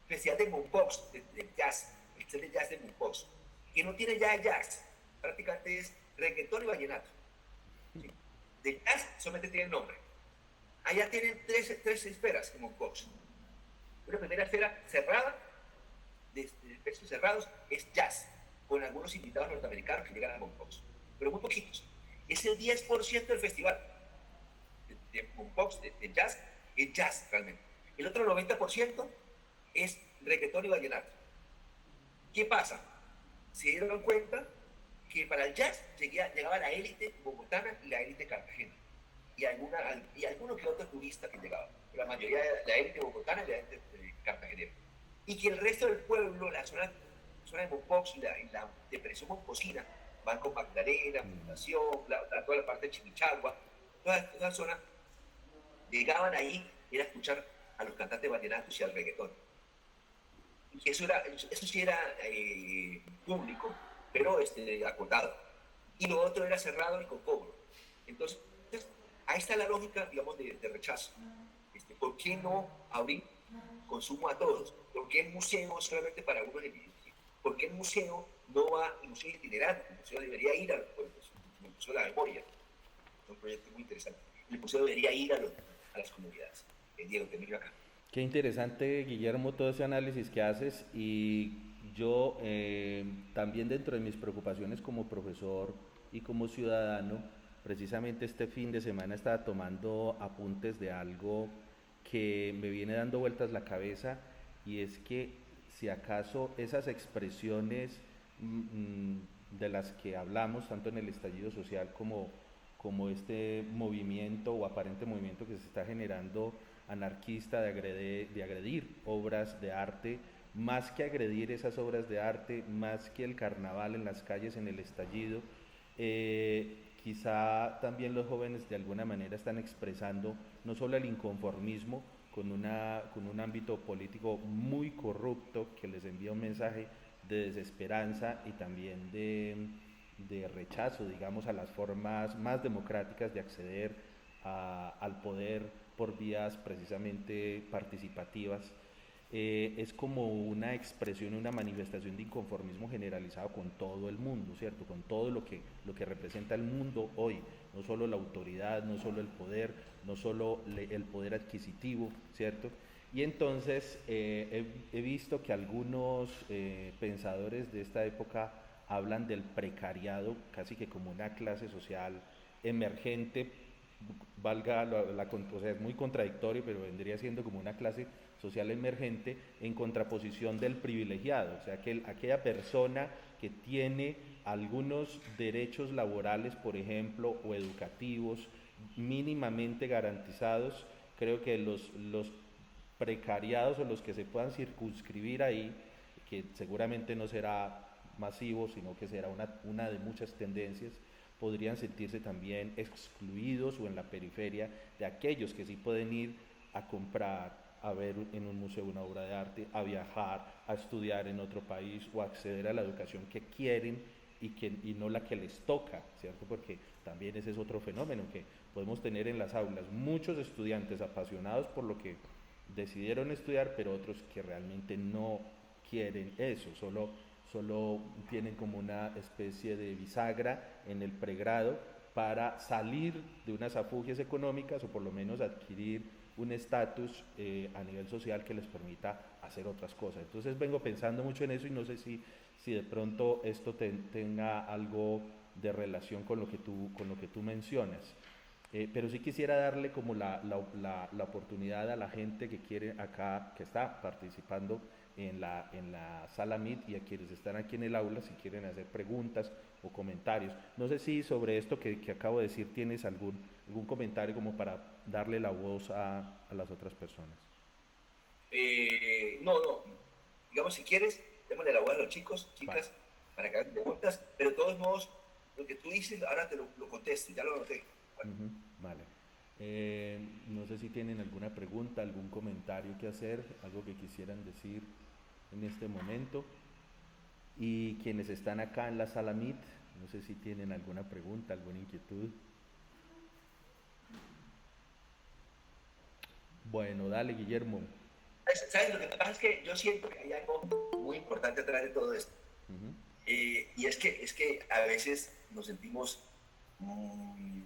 [SPEAKER 1] Festival de Moonbox, de jazz, el Festival de Jazz de Moonbox, que no tiene ya jazz, prácticamente es reggaetón y vallenato. ¿Sí? De jazz solamente tiene el nombre. Allá tienen tres esferas en Moonbox. Una primera esfera cerrada, de textos cerrados, es jazz, con algunos invitados norteamericanos que llegan a Moonbox, pero muy poquitos. Es el 10% del festival de Moonbox, de jazz, es jazz realmente. El otro 90% es reggaetón y vallenato. ¿Qué pasa? Se dieron cuenta que para el jazz llegaba la élite bogotana y la élite cartagena. Y alguno que otro turista que llegaba. Pero la mayoría de la élite bogotana y la élite cartagenera. Y que el resto del pueblo, la zona de Mopox y la depresión moncocina, Banco Magdalena, Fundación, toda la parte de Chimichagua, toda la zona, llegaban ahí era escuchar a los cantantes vallenatos y al reggaetón. Y eso sí era público, pero acotado. Y lo otro era cerrado y con cobro. Entonces, ahí está la lógica, digamos, de rechazo. ¿Por qué no abrir consumo a todos? ¿Por qué el museo solamente para algunos individuos? ¿Por qué el museo no va, el museo itinerante? El museo debería ir a los pueblos, el Museo de la Memoria. Es un proyecto muy interesante. El museo debería ir a las comunidades. Diego, te miro acá.
[SPEAKER 2] Qué interesante, Guillermo, todo ese análisis que haces, y yo también dentro de mis preocupaciones como profesor y como ciudadano, precisamente este fin de semana estaba tomando apuntes de algo que me viene dando vueltas la cabeza, y es que si acaso esas expresiones de las que hablamos, tanto en el estallido social como este movimiento o aparente movimiento que se está generando anarquista de agredir obras de arte, más que agredir esas obras de arte, más que el carnaval en las calles, en el estallido, quizá también los jóvenes de alguna manera están expresando no solo el inconformismo con un ámbito político muy corrupto que les envía un mensaje de desesperanza y también de rechazo, digamos, a las formas más democráticas de acceder al poder por vías precisamente participativas. Es como una expresión, una manifestación de inconformismo generalizado con todo el mundo, ¿cierto? Con todo lo que representa el mundo hoy, no solo la autoridad, no solo el poder, no solo el poder adquisitivo, ¿cierto? Y entonces he visto que algunos pensadores de esta época hablan del precariado casi que como una clase social emergente, valga o sea, es muy contradictorio, pero vendría siendo como una clase social emergente en contraposición del privilegiado, o sea, aquella persona que tiene algunos derechos laborales, por ejemplo, o educativos mínimamente garantizados. Creo que los precariados o los que se puedan circunscribir ahí, que seguramente no será masivo, sino que será una de muchas tendencias, podrían sentirse también excluidos o en la periferia de aquellos que sí pueden ir a comprar, a ver en un museo una obra de arte, a viajar, a estudiar en otro país o a acceder a la educación que quieren y no la que les toca, ¿cierto? Porque también ese es otro fenómeno que podemos tener en las aulas, muchos estudiantes apasionados por lo que decidieron estudiar, pero otros que realmente no quieren eso, solo tienen como una especie de bisagra en el pregrado para salir de unas afugias económicas o por lo menos adquirir un estatus a nivel social que les permita hacer otras cosas. Entonces vengo pensando mucho en eso y no sé si de pronto esto tenga algo de relación con lo que tú mencionas. Pero sí quisiera darle como la oportunidad a la gente que quiere acá, que está participando en la sala Meet, y a quienes están aquí en el aula, si quieren hacer preguntas o comentarios. No sé si sobre esto que acabo de decir tienes algún comentario como para darle la voz a las otras personas.
[SPEAKER 1] No, no. Digamos, si quieres, démosle la voz a los chicos,
[SPEAKER 2] Vale.
[SPEAKER 1] chicas, para que hagan preguntas, pero de todos modos, lo que tú dices, ahora te lo contesto, ya lo noté. Bueno,
[SPEAKER 2] Vale. No sé si tienen alguna pregunta, algún comentario que hacer, algo que quisieran decir en este momento. Y quienes están acá en la sala Meet, no sé si tienen alguna pregunta, alguna inquietud. Bueno, dale, Guillermo.
[SPEAKER 1] ¿sabes? Lo que pasa es que yo siento que hay algo muy importante atrás de todo esto.
[SPEAKER 2] Ujú.
[SPEAKER 1] Y es que a veces nos sentimos mm,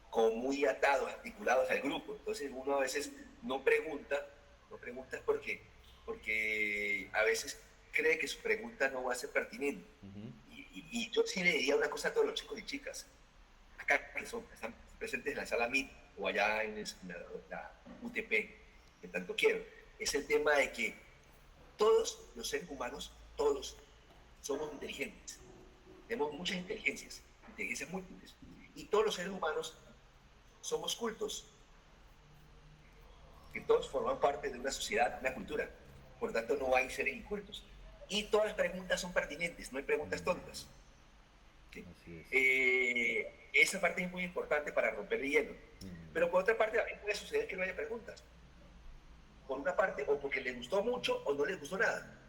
[SPEAKER 1] como muy atados, articulados al grupo. Entonces uno a veces no pregunta porque a veces cree que su pregunta no va a ser pertinente.
[SPEAKER 2] Ujú.
[SPEAKER 1] Y yo sí le diría una cosa a todos los chicos y chicas, acá que están presentes en la sala MIT o allá en la UTP, que tanto quiero, es el tema de que todos los seres humanos, todos, somos inteligentes. Tenemos muchas inteligencias múltiples. Y todos los seres humanos somos cultos, que todos forman parte de una sociedad, una cultura. Por lo tanto, no hay seres incultos. Y todas las preguntas son pertinentes, no hay preguntas tontas. ¿Sí?
[SPEAKER 2] Así es.
[SPEAKER 1] Esa parte es muy importante para romper el hielo. Pero por otra parte, también puede suceder que no haya preguntas. Por una parte, o porque les gustó mucho o no les gustó nada.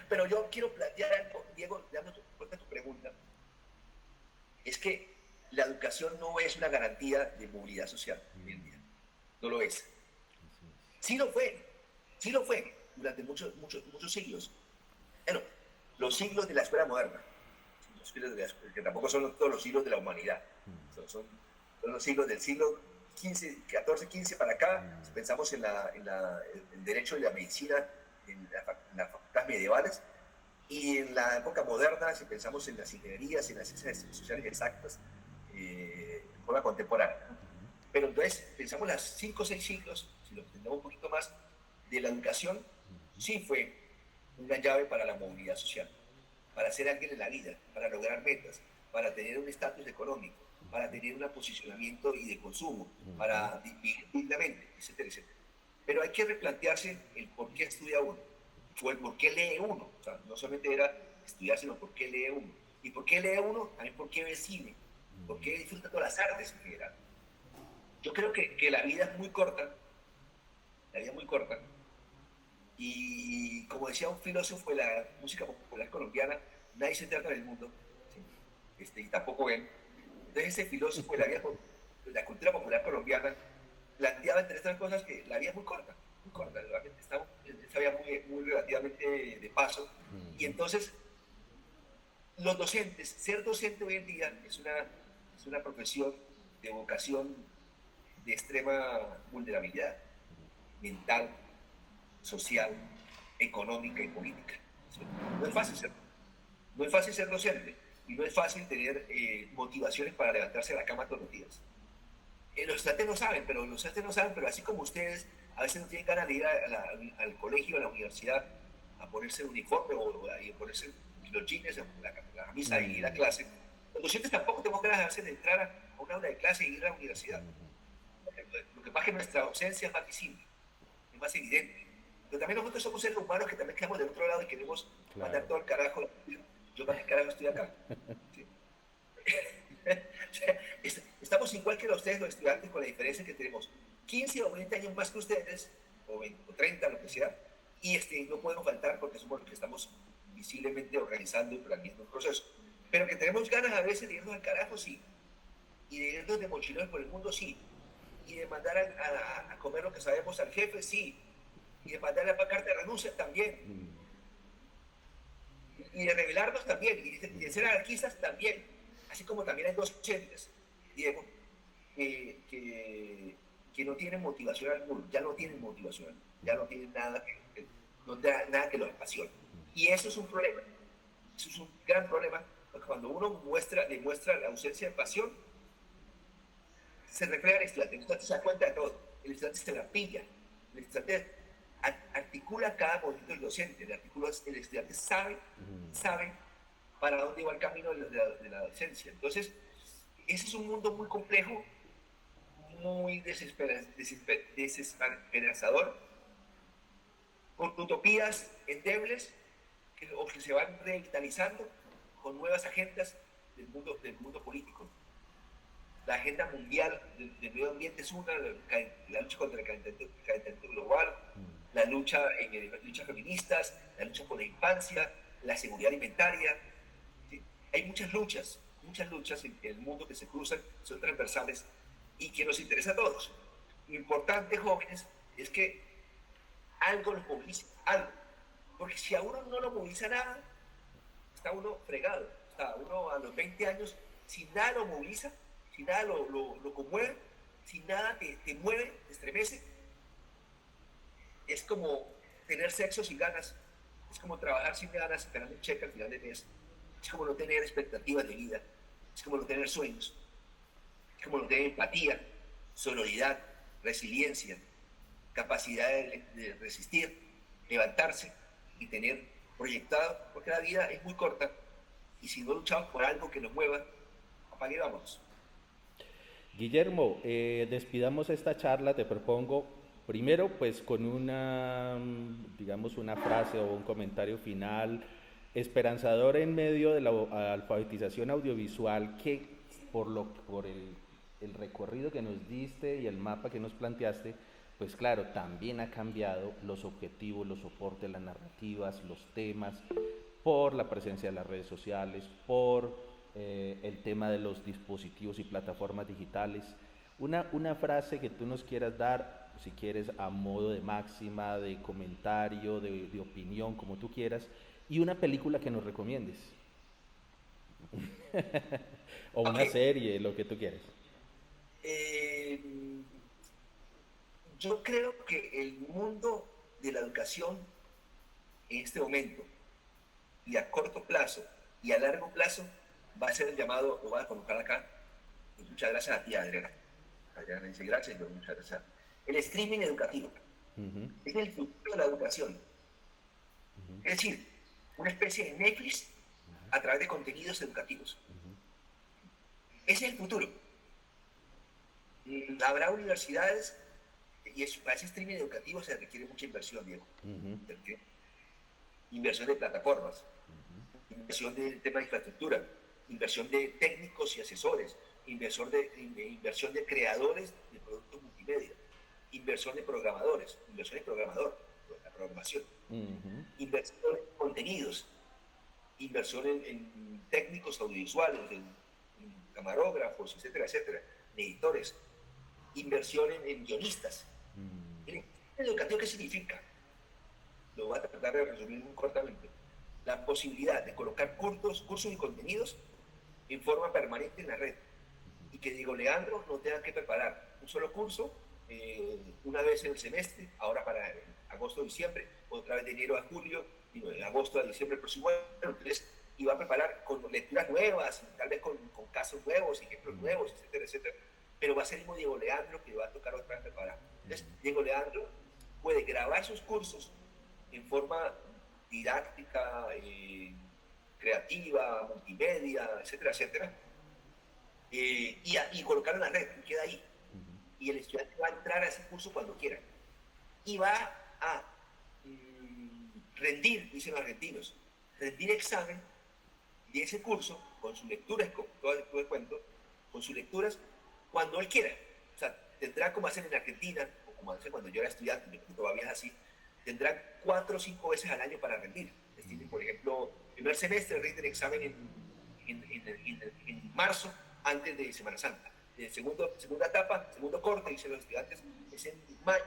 [SPEAKER 1] Pero yo quiero plantear algo, Diego, dando respuesta a tu pregunta, es que la educación no es una garantía de movilidad social hoy en día. No lo es.
[SPEAKER 2] Así es.
[SPEAKER 1] Sí lo fue durante muchos siglos. Bueno, los siglos de la escuela moderna, los siglos de la escuela, que tampoco son todos los siglos de la humanidad, son los siglos del siglo XV, XIV, XV para acá. Si pensamos en el derecho y la medicina, en las facultades medievales, y en la época moderna, si pensamos en las ingenierías, en las ciencias sociales exactas, en forma contemporánea. Pero entonces, pensamos las 5 o 6 siglos, si lo extendemos un poquito más, de la educación, sí fue una llave para la movilidad social, para ser alguien en la vida, para lograr metas, para tener un estatus económico, para tener un posicionamiento y de consumo, para vivir dignamente, etcétera, etcétera. Pero hay que replantearse el por qué estudia uno, o el por qué lee uno. O sea, no solamente era estudiar, sino por qué lee uno. Y por qué lee uno, también por qué ve cine, por qué disfruta todas las artes en general. Yo creo que la vida es muy corta, la vida es muy corta, y como decía un filósofo de la música popular colombiana, nadie se trata del mundo, ¿sí? Y tampoco él. Entonces ese filósofo de la cultura popular colombiana planteaba entre otras cosas que la vida es muy corta, realmente estamos en esta vida muy relativamente de paso, y entonces los docentes, ser docente hoy en día es una profesión de vocación de extrema vulnerabilidad mental, social, económica y política. No es fácil ser, no es fácil ser docente y no es fácil tener motivaciones para levantarse de la cama todos los días. Los estudiantes no saben, pero así como ustedes a veces no tienen ganas de ir al colegio, a la universidad, a ponerse el uniforme o a ponerse los jeans, la camisa y ir a clase, los docentes tampoco tenemos ganas de entrar a una aula de clase y ir a la universidad. Lo que pasa es que nuestra ausencia es más visible, es más evidente. Pero también nosotros somos seres humanos que también quedamos del otro lado y queremos mandar todo el carajo. Yo para qué carajo estoy acá. ¿Sí? Estamos igual que ustedes, los estudiantes, con la diferencia que tenemos 15 o 20 años más que ustedes, o 20, o 30, lo que sea, y no podemos faltar porque somos los que estamos visiblemente organizando y planeando el proceso. Pero que tenemos ganas a veces de irnos al carajo, sí. Y de irnos de mochileros por el mundo, sí. Y de mandar a comer lo que sabemos al jefe, sí. Y de mandar la carta de renuncia, también. Y de rebelarnos también. Y de ser anarquistas, también. Así como también hay docentes, Diego, que no tienen motivación alguna, ya no tienen motivación, ya no tienen nada nada que los apasione. Y eso es un problema. Eso es un gran problema, porque cuando uno demuestra la ausencia de pasión, se refleja el estudiante se da cuenta de todo, el estudiante se la pilla, el estudiante articula cada movimiento del docente, el estudiante sabe para dónde va el camino de la docencia. Entonces, ese es un mundo muy complejo, muy desesperanzador, con utopías endebles que se van revitalizando con nuevas agendas del mundo político. La agenda mundial del medio ambiente es una, la lucha contra el calentamiento global, las luchas feministas, la lucha por la infancia, la seguridad alimentaria. ¿Sí? Hay muchas luchas en el mundo que se cruzan, son transversales y que nos interesa a todos. Lo importante, jóvenes, es que algo los movilice, algo. Porque si a uno no lo moviliza nada, está uno fregado. Está uno a los 20 años, si nada lo moviliza, si nada lo conmueve, si nada te mueve, te estremece, es como tener sexo sin ganas, es como trabajar sin ganas, esperando un cheque al final del mes, es como no tener expectativas de vida, es como no tener sueños, es como no tener empatía, sororidad, resiliencia, capacidad de resistir, levantarse y tener proyectado, porque la vida es muy corta y si no luchamos por algo que nos mueva, apague y vámonos.
[SPEAKER 2] Guillermo, despidamos esta charla, te propongo primero pues con una, digamos, una frase o un comentario final esperanzador en medio de la alfabetización audiovisual que por el recorrido que nos diste y el mapa que nos planteaste, pues claro, también ha cambiado los objetivos, los soportes, las narrativas, los temas, por la presencia de las redes sociales, por el tema de los dispositivos y plataformas digitales. Una frase que tú nos quieras dar, si quieres a modo de máxima, de comentario, de opinión, como tú quieras, y una película que nos recomiendes. O una serie, lo que tú quieras.
[SPEAKER 1] Yo creo que el mundo de la educación en este momento, y a corto plazo, y a largo plazo, va a ser el llamado, lo voy a colocar acá, y muchas gracias a ti, Adriana. Adriana dice gracias, pero muchas gracias. El streaming educativo es el futuro de la educación. Es decir, una especie de Netflix a través de contenidos educativos. Ese es el futuro. Habrá universidades, y para ese streaming educativo se requiere mucha inversión, Diego. Inversión de plataformas, inversión de tema de infraestructura, inversión de técnicos y asesores, inversión de creadores de productos multimedia, inversión de programadores, inversión en programador, la programación, inversión en contenidos, inversión en técnicos audiovisuales, en camarógrafos, etcétera, etcétera, en editores, inversión en guionistas. ¿El educativo qué significa? Lo voy a tratar de resumir muy cortamente. La posibilidad de colocar cursos y contenidos en forma permanente en la red. Y que Diego Leandro no tenga que preparar un solo curso una vez en el semestre, ahora para agosto o diciembre, otra vez de enero a julio, y de agosto a diciembre próximo año. Entonces, y va a preparar con lecturas nuevas, tal vez con casos nuevos, ejemplos nuevos, etcétera, etcétera. Pero va a ser el mismo Diego Leandro que va a tocar otra vez preparar. Entonces, Diego Leandro puede grabar sus cursos en forma didáctica, creativa, multimedia, etcétera, etcétera, y colocarlo en la red, y queda ahí. Y el estudiante va a entrar a ese curso cuando quiera. Y va a rendir, dicen los argentinos, rendir examen de ese curso con sus lecturas, con todo el cuento, con sus lecturas, cuando él quiera. O sea, tendrá como hacen en Argentina, o como hacen cuando yo era estudiante, todavía es así, tendrán 4 o 5 veces al año para rendir. Por ejemplo, primer semestre rinden examen en marzo, antes de Semana Santa. Segunda etapa, segundo corte, dicen los estudiantes, es en mayo.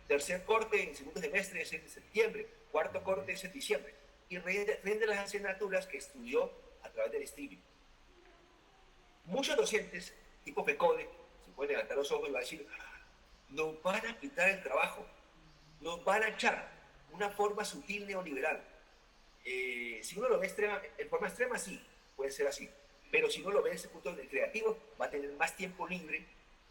[SPEAKER 1] Tercer corte, en segundo semestre, es en septiembre. Cuarto corte es en diciembre. Y rinde las asignaturas que estudió a través del streaming. Muchos docentes, tipo FECODE, se pueden levantar los ojos y van a decir, nos van a quitar el trabajo, nos van a echar, una forma sutil neoliberal. Si uno lo ve en forma extrema, sí, puede ser así. Pero si uno lo ve desde el punto de creativo, va a tener más tiempo libre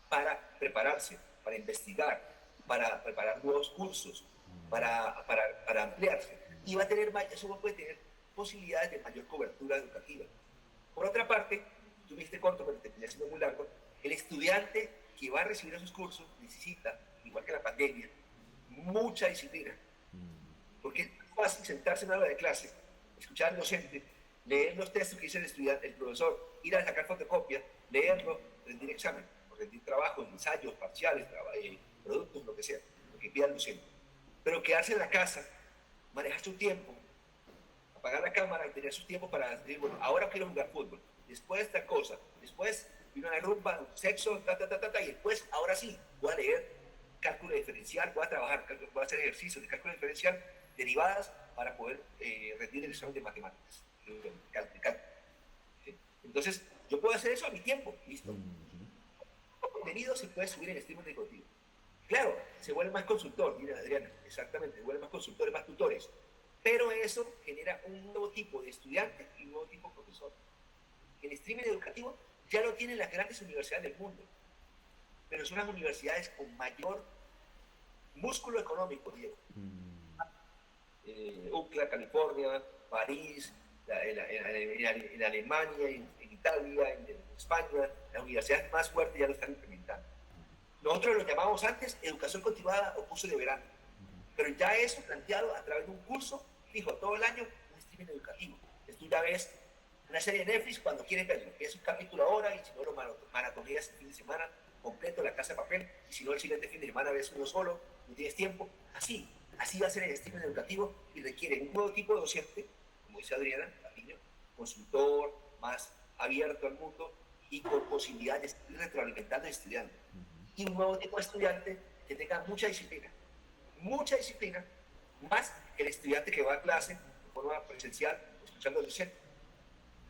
[SPEAKER 1] para prepararse, para investigar, para preparar nuevos cursos, para ampliarse. Y va a tener, eso puede tener posibilidades de mayor cobertura educativa. Por otra parte, tú viste corto, pero te terminé siendo muy largo, el estudiante que va a recibir esos cursos necesita, igual que la pandemia, mucha disciplina. Porque es fácil sentarse en una hora de clase, escuchar al docente, leer los textos que dice el estudiante, el profesor, ir a sacar fotocopia, leerlo, rendir examen, rendir trabajos, ensayos, parciales, productos, lo que sea, lo que pida el docente. Pero quedarse en la casa, manejar su tiempo, apagar la cámara y tener su tiempo para decir, bueno, ahora quiero jugar fútbol, después esta cosa, después vino una rumba, sexo, y después, ahora sí, voy a leer cálculo diferencial, voy a trabajar, voy a hacer ejercicios de cálculo diferencial, derivadas, para poder rendir el examen de matemáticas. Entonces, yo puedo hacer eso a mi tiempo, listo. El contenido se puede subir en streaming educativo. Claro, se vuelve más consultor, mira Adriana, exactamente, se vuelve más consultores, más tutores. Pero eso genera un nuevo tipo de estudiante y un nuevo tipo de profesor. El streaming educativo ya lo tienen las grandes universidades del mundo, pero son las universidades con mayor músculo económico, Diego. UCLA, California, París, en Alemania, en Italia, en España, las universidades más fuertes ya lo están implementando. Nosotros lo llamamos antes educación continuada o curso de verano, pero ya eso planteado a través de un curso fijo todo el año, un streaming educativo. Tú ya ves una serie de Netflix cuando quieres verlo, que es un capítulo ahora, y si no lo maratoneas el fin de semana completo, La Casa de Papel, y si no el siguiente fin de semana ves uno solo, no tienes tiempo. Así va a ser el streaming educativo, y requiere un nuevo tipo de docente, como dice Adriana, niño, consultor, más abierto al mundo y con posibilidades de ir retroalimentando al estudiante. Y un nuevo tipo de estudiante que tenga mucha disciplina, más que el estudiante que va a clase de forma presencial, escuchando al docente.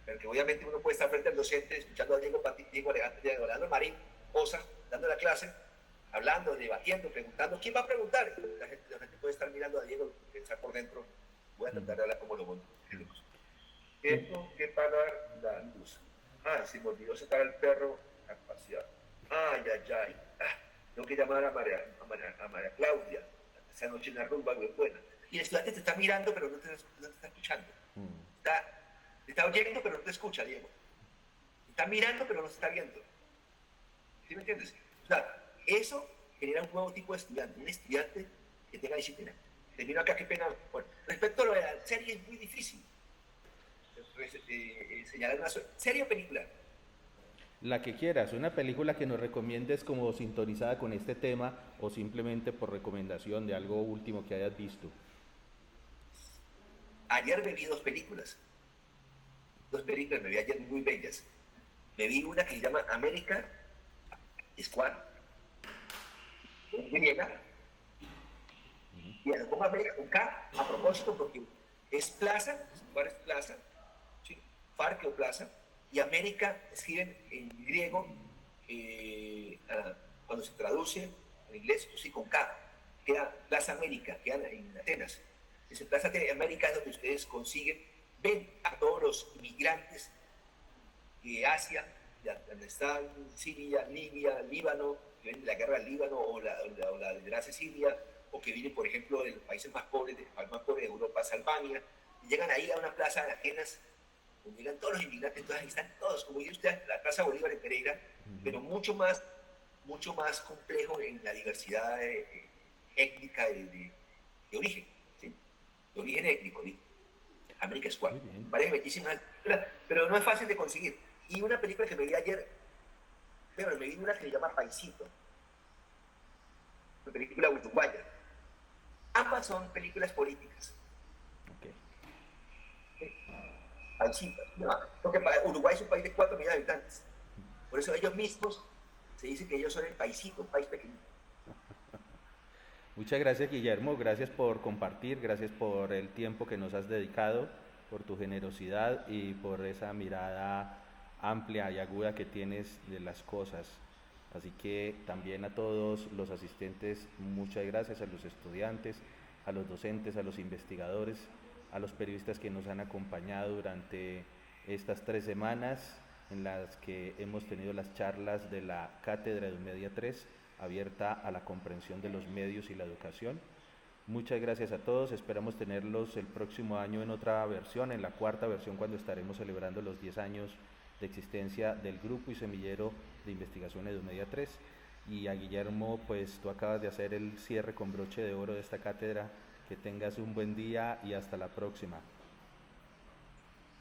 [SPEAKER 1] Porque obviamente uno puede estar frente al docente, escuchando a Diego Alejandro Marín Osa, dando la clase, hablando, debatiendo, preguntando. ¿Quién va a preguntar? La gente puede estar mirando a Diego, pensar por dentro, Voy a tratar de hablar como lo monto. Tengo que pagar la luz. Ah, se me olvidó sacar al perro a pasear. Ay, ay, ay. Ah, tengo que llamar a María Claudia. Esa noche en la rumba muy buena. Y el estudiante te está mirando, pero no te está escuchando. Te está oyendo, pero no te escucha, Diego. Te está mirando, pero no se está viendo. ¿Sí me entiendes? O sea, eso genera un nuevo tipo de estudiante. Un estudiante que tenga disciplina. Termino acá, qué pena. Bueno, respecto a lo de la serie, es muy difícil señalar una serie o película.
[SPEAKER 2] La que quieras, una película que nos recomiendes como sintonizada con este tema o simplemente por recomendación de algo último que hayas visto.
[SPEAKER 1] Ayer me vi dos películas me vi ayer muy bellas. Me vi una que se llama América Squad, griega, y lo pongo América con K a propósito porque es plaza, Squad es plaza, ¿sí? Parque o plaza, y América escriben en griego, cuando se traduce en inglés, sí, con K, queda Plaza América, queda en Atenas. Dice, Plaza América es donde ustedes consiguen, ven a todos los inmigrantes de Asia, donde están Siria, Libia, Líbano, que vienen de la guerra del Líbano o la de la Sicilia, o que vienen, por ejemplo, de los países más pobres de Europa, Albania, y llegan ahí a una plaza de Atenas, donde llegan todos los inmigrantes, entonces ahí están todos, como dice usted, la Plaza Bolívar en Pereira, pero mucho más complejo en la diversidad étnica de origen, ¿sí? De origen étnico, ¿sí? América Squad. Varias bellísimas, pero no es fácil de conseguir. Y una película que me vi ayer, bueno, me vi una que se llama Paisito, una película uruguaya. Ambas son películas políticas. Okay. Paisito, no, porque Uruguay es un país de 4 millones de habitantes. Por eso ellos mismos se dice que ellos son el paisito, un país pequeño.
[SPEAKER 2] Muchas gracias, Guillermo, gracias por compartir, gracias por el tiempo que nos has dedicado, por tu generosidad y por esa mirada amplia y aguda que tienes de las cosas. Así que también a todos los asistentes, muchas gracias, a los estudiantes, a los docentes, a los investigadores, a los periodistas que nos han acompañado durante estas 3 semanas en las que hemos tenido las charlas de la Cátedra de Media 3, abierta a la comprensión de los medios y la educación. Muchas gracias a todos, esperamos tenerlos el próximo año en otra versión, en la 4ª versión, cuando estaremos celebrando los 10 años de existencia del grupo y semillero de investigación Edumedia 3. Y a Guillermo, pues tú acabas de hacer el cierre con broche de oro de esta cátedra. Que tengas un buen día y hasta la próxima.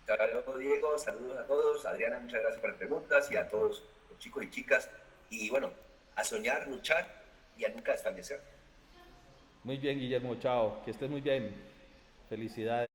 [SPEAKER 1] Saludos, Diego, saludos a todos. Adriana, muchas gracias por las preguntas, y a todos los chicos y chicas. Y bueno, a soñar, luchar y a nunca desfallecer.
[SPEAKER 2] Muy bien, Guillermo, chao, que estés muy bien. Felicidades.